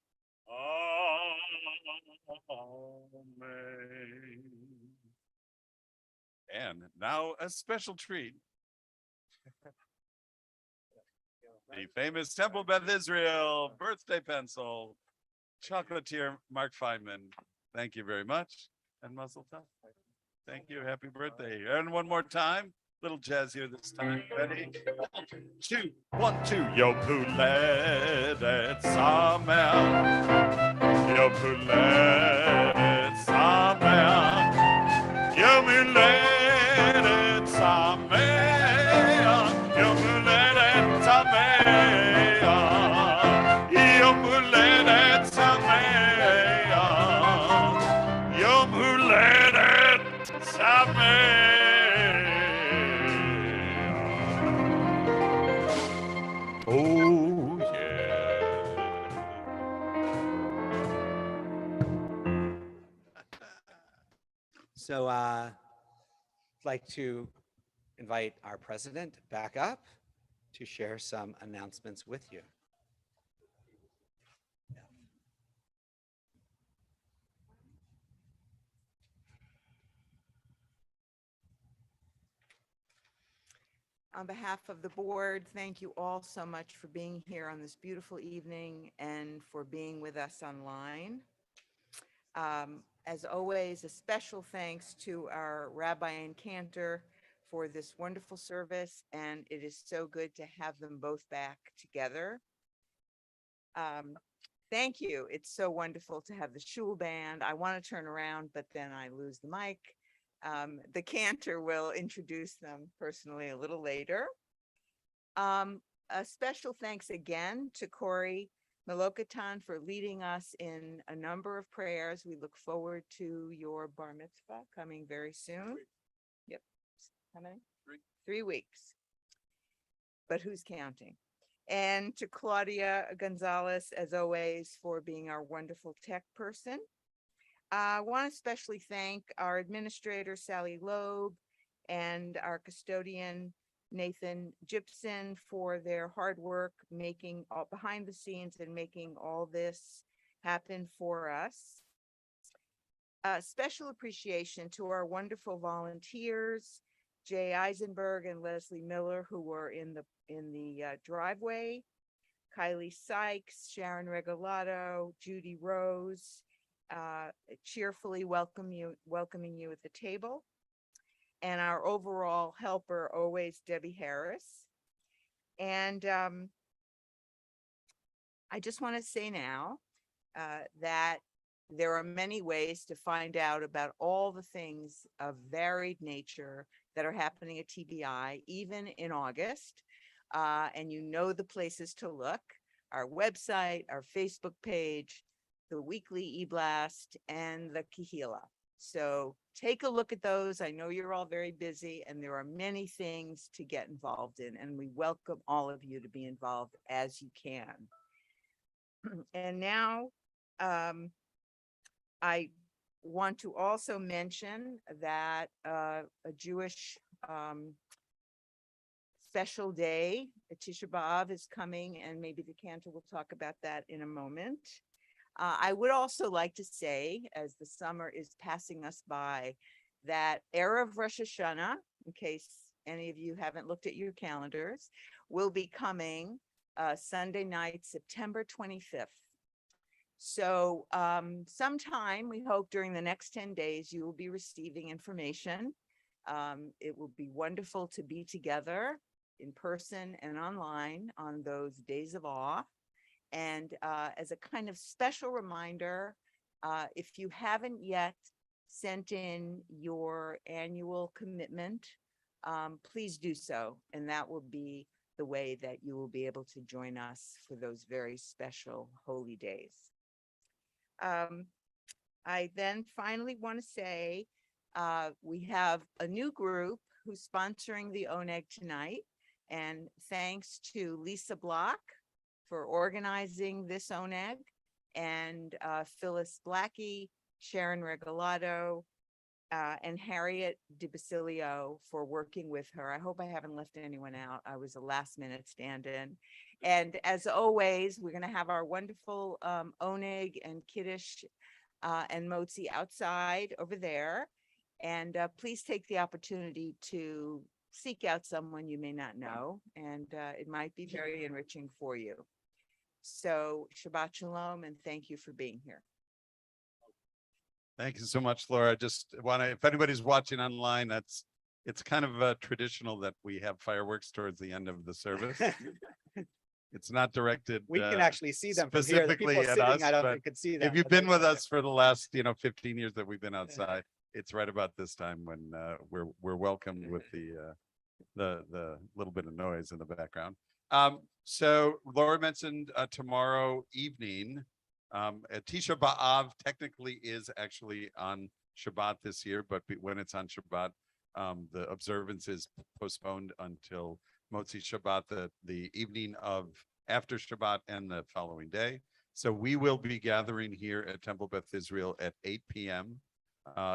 Amen. And now a special treat. The famous Temple Beth Israel birthday pencil, chocolatier Mark Feynman. Thank you very much. And Mazel Tov. Thank you. Happy birthday. And one more time. Little jazz here this time. Ready? 1, 2. Yo Puledet Sameach. Yo Puledet Sameach. Yo Puledet Sameach. Yo Puledet Sameach. Yo Puledet Sameach. Yom Huledet Sameach. Oh yeah. so I'd like to invite our president back up to share some announcements with you. On behalf of the board, thank you all so much for being here on this beautiful evening and for being with us online. As always, a special thanks to our Rabbi and Cantor for this wonderful service, and it is so good to have them both back together. Thank you. It's so wonderful to have the shul band. I want to turn around, but then I lose the mic. The Cantor will introduce them personally a little later. A special thanks again to Corey Melokatan for leading us in a number of prayers. We look forward to your bar mitzvah coming very soon. Yep. How many? 3 weeks. But who's counting? And to Claudia Gonzalez, as always, for being our wonderful tech person. I want to especially thank our administrator, Sally Loeb, and our custodian, Nathan Gibson, for their hard work making all behind the scenes and making all this happen for us. Special appreciation to our wonderful volunteers, Jay Eisenberg and Leslie Miller, who were in the driveway, Kylie Sykes, Sharon Regalado, Judy Rose, cheerfully welcoming you at the table. And our overall helper, always Debbie Harris. And I just want to say now that there are many ways to find out about all the things of varied nature that are happening at TBI, even in August. And you know the places to look: our website, our Facebook page, the weekly e-blast, and the Kihila. So take a look at those. I know you're all very busy and there are many things to get involved in, and we welcome all of you to be involved as you can. And now I want to also mention that a Jewish special day, Tisha B'Av, is coming, and maybe the Cantor will talk about that in a moment. I would also like to say, as the summer is passing us by, that Erev Rosh Hashanah, in case any of you haven't looked at your calendars, will be coming Sunday night, September 25th. So sometime, we hope during the next 10 days, you will be receiving information. It will be wonderful to be together in person and online on those days of awe. And as a kind of special reminder, if you haven't yet sent in your annual commitment, please do so. And that will be the way that you will be able to join us for those very special holy days. I then finally want to say we have a new group who's sponsoring the Oneg tonight. And thanks to Lisa Block for organizing this Oneg, and Phyllis Blackie, Sharon Regalado, and Harriet DiBasilio for working with her. I hope I haven't left anyone out. I was a last minute stand-in. And as always, we're going to have our wonderful Oneg and Kiddush and Motzi outside over there. And please take the opportunity to seek out someone you may not know, and it might be very enriching for you. So Shabbat Shalom, and thank you for being here. Thank you so much, Laura. Just want to, if anybody's watching online, it's kind of traditional that we have fireworks towards the end of the service. It's not directed. We can actually see them from here. The specifically people at sitting, us, I don't but think could see them. if you've but been they- with us for the last, 15 years that we've been outside, it's right about this time when we're welcomed with the little bit of noise in the background. So Laura mentioned tomorrow evening. Tisha B'Av technically is actually on Shabbat this year, but when it's on Shabbat, the observance is postponed until Motzi Shabbat, the evening of after Shabbat and the following day. So we will be gathering here at Temple Beth Israel at 8 p.m.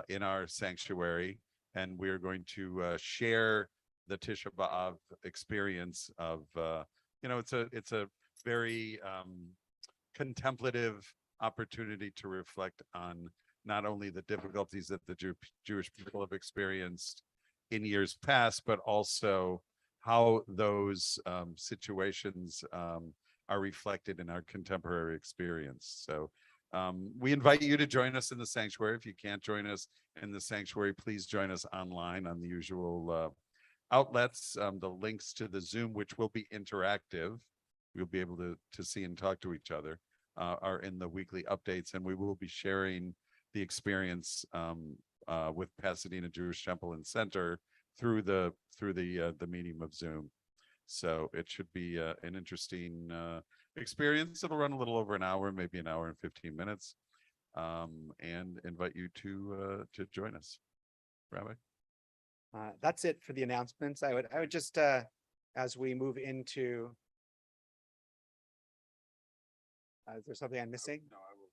In our sanctuary, and we're going to share the Tisha B'Av experience of, it's a very contemplative opportunity to reflect on not only the difficulties that the Jewish people have experienced in years past, but also how those situations are reflected in our contemporary experience. So we invite you to join us in the sanctuary. If you can't join us in the sanctuary, please join us online on the usual outlets. The links to the Zoom, which will be interactive, we'll be able to see and talk to each other, are in the weekly updates, and we will be sharing the experience with Pasadena Jewish Temple and Center through the medium of Zoom. So it should be an interesting experience. It'll run a little over an hour, maybe an hour and 15 minutes, and invite you to join us. Rabbi? That's it for the announcements. I would just, as we move into, is there something I'm missing? No, I will.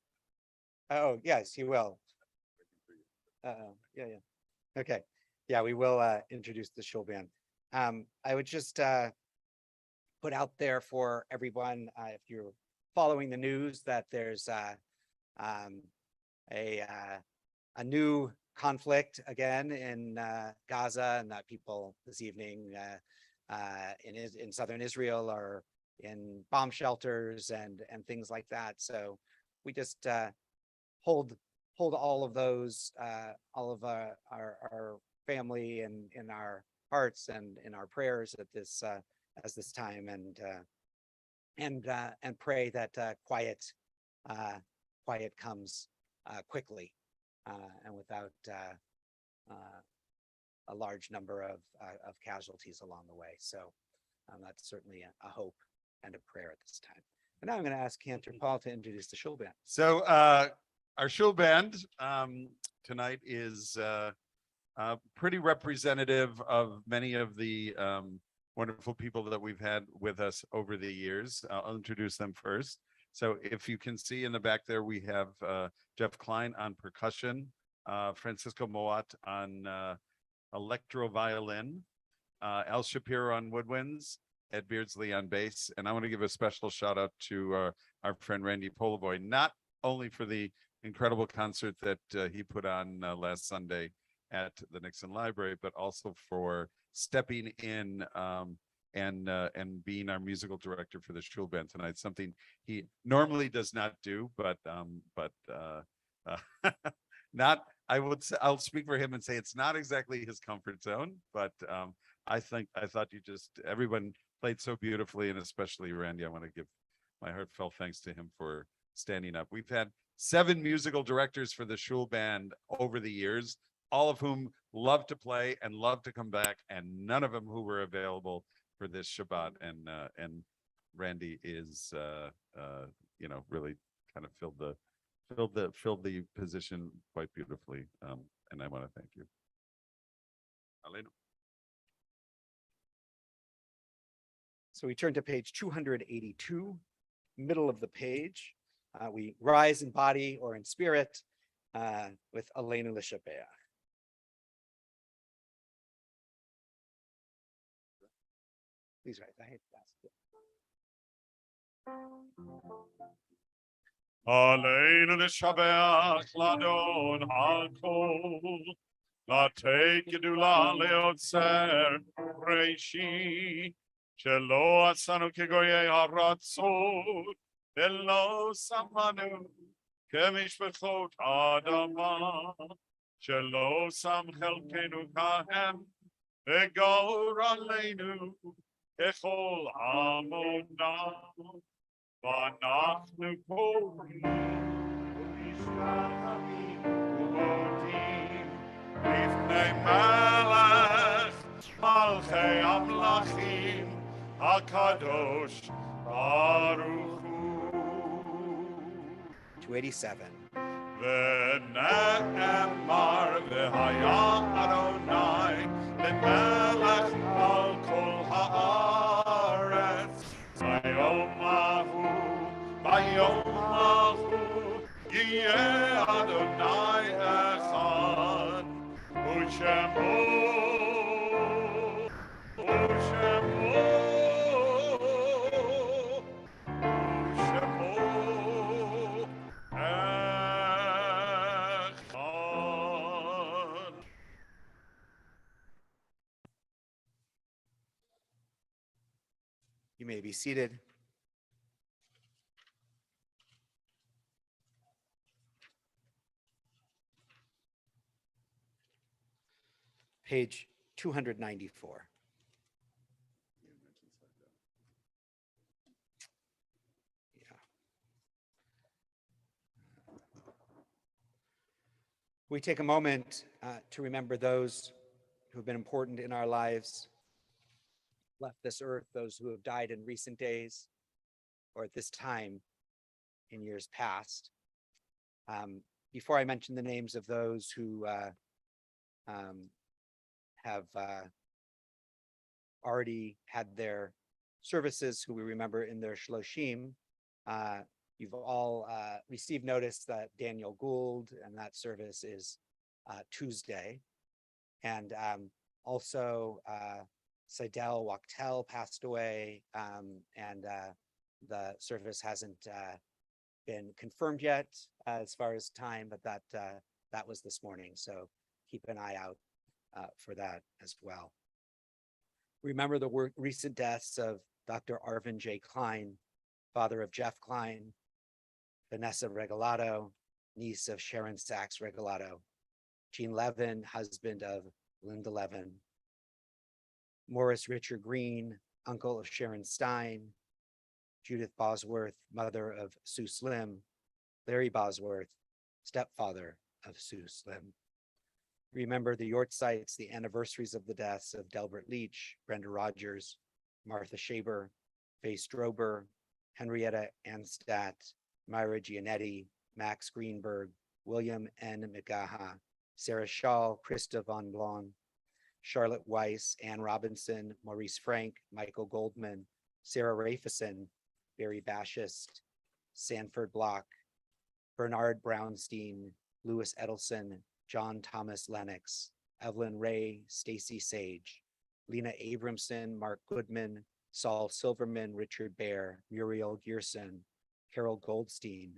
Oh, yes, you will. Yeah. Okay. Yeah, we will introduce the shul band. I would just put out there for everyone, if you're following the news, that there's a new conflict again in Gaza, and that people this evening in southern Israel are in bomb shelters and things like that. So we just hold all of those, all of our family in our hearts and in our prayers at this as this time, and pray that quiet comes quickly and without a large number of casualties along the way. So that's certainly a hope and a prayer at this time. And now I'm going to ask Cantor Paul to introduce the shul band. So our shul band tonight is pretty representative of many of the wonderful people that we've had with us over the years. I'll introduce them first. So if you can see in the back there, we have Jeff Klein on percussion, Francisco Moat on electro violin, Al Shapiro on woodwinds, Ed Beardsley on bass. And I want to give a special shout out to our friend Randy Polovoy, not only for the incredible concert that he put on last Sunday at the Nixon Library, but also for stepping in and being our musical director for the shul band tonight, something he normally does not do, but not, I'll speak for him and say it's not exactly his comfort zone, but I thought everyone played so beautifully, and especially Randy. I want to give my heartfelt thanks to him for standing up. We've had 7 musical directors for the shul band over the years, all of whom love to play and love to come back, and none of them who were available for this Shabbat. And Randy is really kind of filled the position quite beautifully. And I want to thank you. Aleinu. So we turn to page 282, middle of the page. We rise in body or in spirit with Aleinu L'Shabeach. Please rise. I hate that. Aleinu L'Shabeach Ladon HaKol, Latei Gedula Leotzer Reishi, Shelo Asanu Kegoyei HaRatzot, Elo Samanu Kemishpechot Adama, Shelo Sam Chelkenu Kahem, Egor Aleinu Kechol Amonam. ואנחנו קוראים ומשתחווים ומודים לפני מלך מלכי המלכים הקדוש ברוך הוא. 287. ונאמר והיה אדוני למלך על כל הארץ ביום ביום ההוא יהיה אדוני אחד ושמו אחד. You may be seated. Page 294. Yeah. We take a moment to remember those who have been important in our lives, left this earth, those who have died in recent days or at this time in years past. Before I mention the names of those who have already had their services, who we remember in their shloshim, you've all received notice that Daniel Gould and that service is Tuesday. And also Seidel Wachtel passed away, and the service hasn't been confirmed yet as far as time, but that was this morning. So keep an eye out for that as well. Remember the recent deaths of Dr. Arvin J. Klein, father of Jeff Klein, Vanessa Regalado, niece of Sharon Sachs Regalado, Jean Levin, husband of Linda Levin, Morris Richard Green, uncle of Sharon Stein, Judith Bosworth, mother of Sue Slim, Larry Bosworth, stepfather of Sue Slim. Remember the Yortzites, the anniversaries of the deaths of Delbert Leach, Brenda Rogers, Martha Shaber, Faye Strober, Henrietta Anstadt, Myra Gianetti, Max Greenberg, William N. McGaha, Sarah Shaw, Krista Von Blon, Charlotte Weiss, Ann Robinson, Maurice Frank, Michael Goldman, Sarah Rafelson, Barry Bashist, Sanford Block, Bernard Brownstein, Louis Edelson, John Thomas Lennox, Evelyn Ray, Stacy Sage, Lena Abramson, Mark Goodman, Saul Silverman, Richard Bear, Muriel Gearson, Carol Goldstein,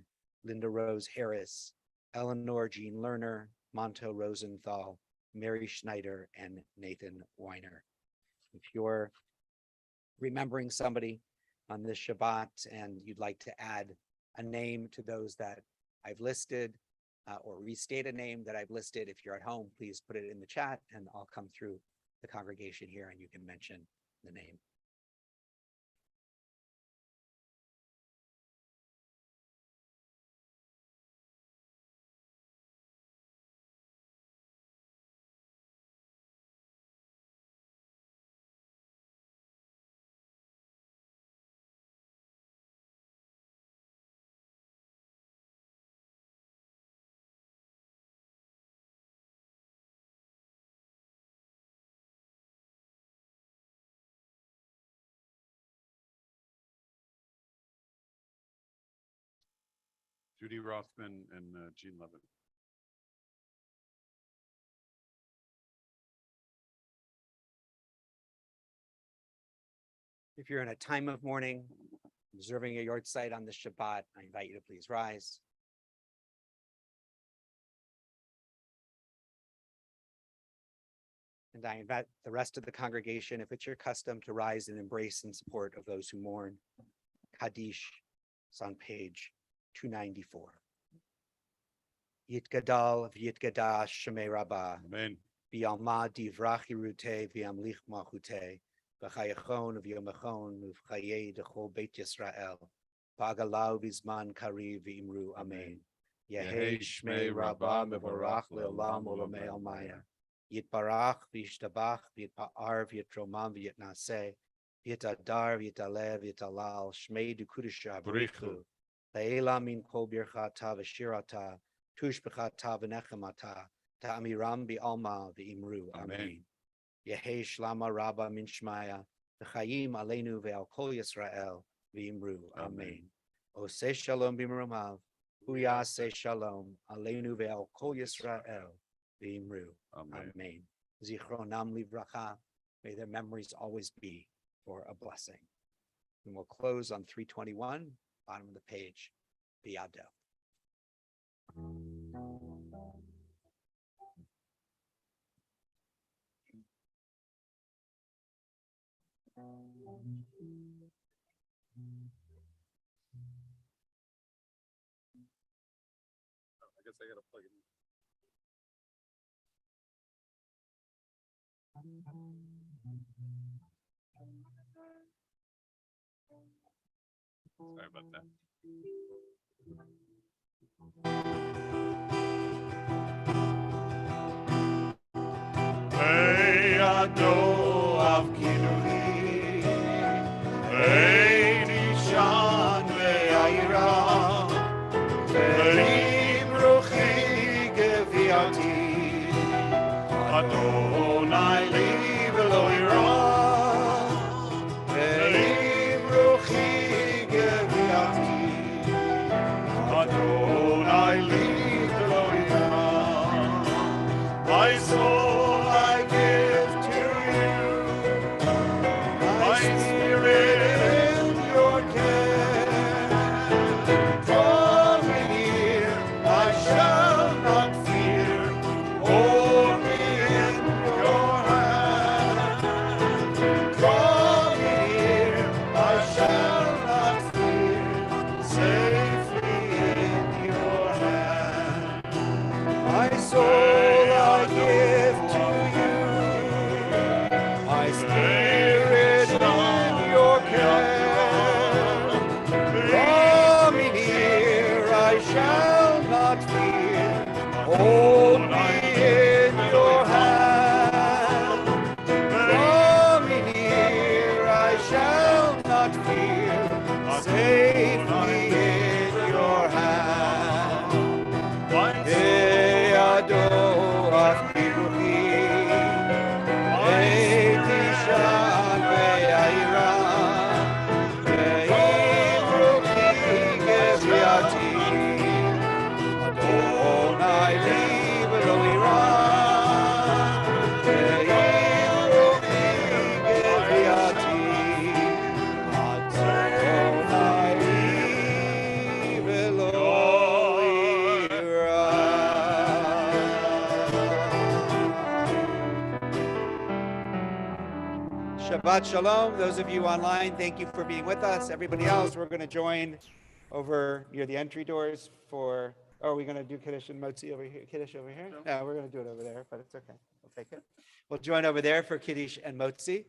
Linda Rose Harris, Eleanor Jean Lerner, Monto Rosenthal, Mary Schneider, and Nathan Weiner. If you're remembering somebody on this Shabbat and you'd like to add a name to those that I've listed, or restate a name that I've listed, if you're at home, please put it in the chat and I'll come through the congregation here and you can mention the name. Judy Rothman and Jean Levin. If you're in a time of mourning, observing a yard site on the Shabbat, I invite you to please rise. And I invite the rest of the congregation, if it's your custom, to rise and embrace in support of those who mourn. Kaddish is on page 294. Yitgadal v'yitgadash shemei rabbah. Amen. V'yalma divrach yirute v'yamlich malchute. V'chayachon v'yomachon v'chayei d'chol beit Yisrael. V'agalau v'zman kari v'imru amen. Yehei shmei rabbah mevarach le'olam olamei almaya. Yitbarach v'yishtabach v'yitpa'ar v'yitromam v'yitnaseh. V'yitadar v'yitaleh v'yitalal shmei d'kudusha b'richu. Le'ela min kol birchata v'shirata. Tush b'chata v'nechemata. Ta'amiram bi'alma v'imru amen. Yehei shlama rabba min shmaya. V'chayim aleinu ve'al kol Yisrael v'imru amen. Oseh shalom b'imrumav. Huyaseh shalom aleinu ve'al kol Yisrael v'imru amen. Zichronam livracha. May their memories always be for a blessing. And we'll close on 321, bottom of the page, Biyado. I gotta plug it in. Sorry about that. Hey, Adoav Kinuri, hey, Nishan ve'ayira, ve'im ruchi geviati, Adonai li v'lo ira, ve'im ruchi geviati, Adonai li v'lo ira. My soul I give to you, my spirit in your care. Draw me near, I shall not fear. Hold me in your hand. Draw me near, I shall not fear. Safely in your hand. My soul I give to you, my spirit in your care. Draw me near, I shall not fear. Hold me in your hand. Draw me near, I shall not fear. Save me in your hand. Hey, Adoav Kiruchi, hey, Tishan ve'ayira, ve'im ruchi geviati, Adonai li v'lo ira, ve'im ruchi geviati, Adonai li v'lo ira. Shabbat Shalom. Those of you online, thank you for being with us. Everybody else, we're going to join over near the entry doors for, are we going to do Kiddush and Motzi over here? Kiddush over here? No, we're going to do it over there, but it's okay. We'll take it. We'll join over there for Kiddush and Motzi.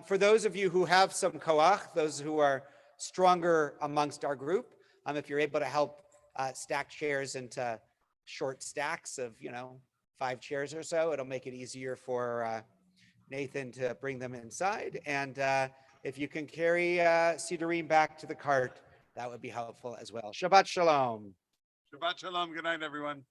For those of you who have some koach, those who are stronger amongst our group, if you're able to help stack chairs into short stacks of, 5 chairs or so, it'll make it easier for Nathan to bring them inside. And if you can carry Sidurim back to the cart, that would be helpful as well. Shabbat Shalom. Shabbat Shalom. Good night, everyone.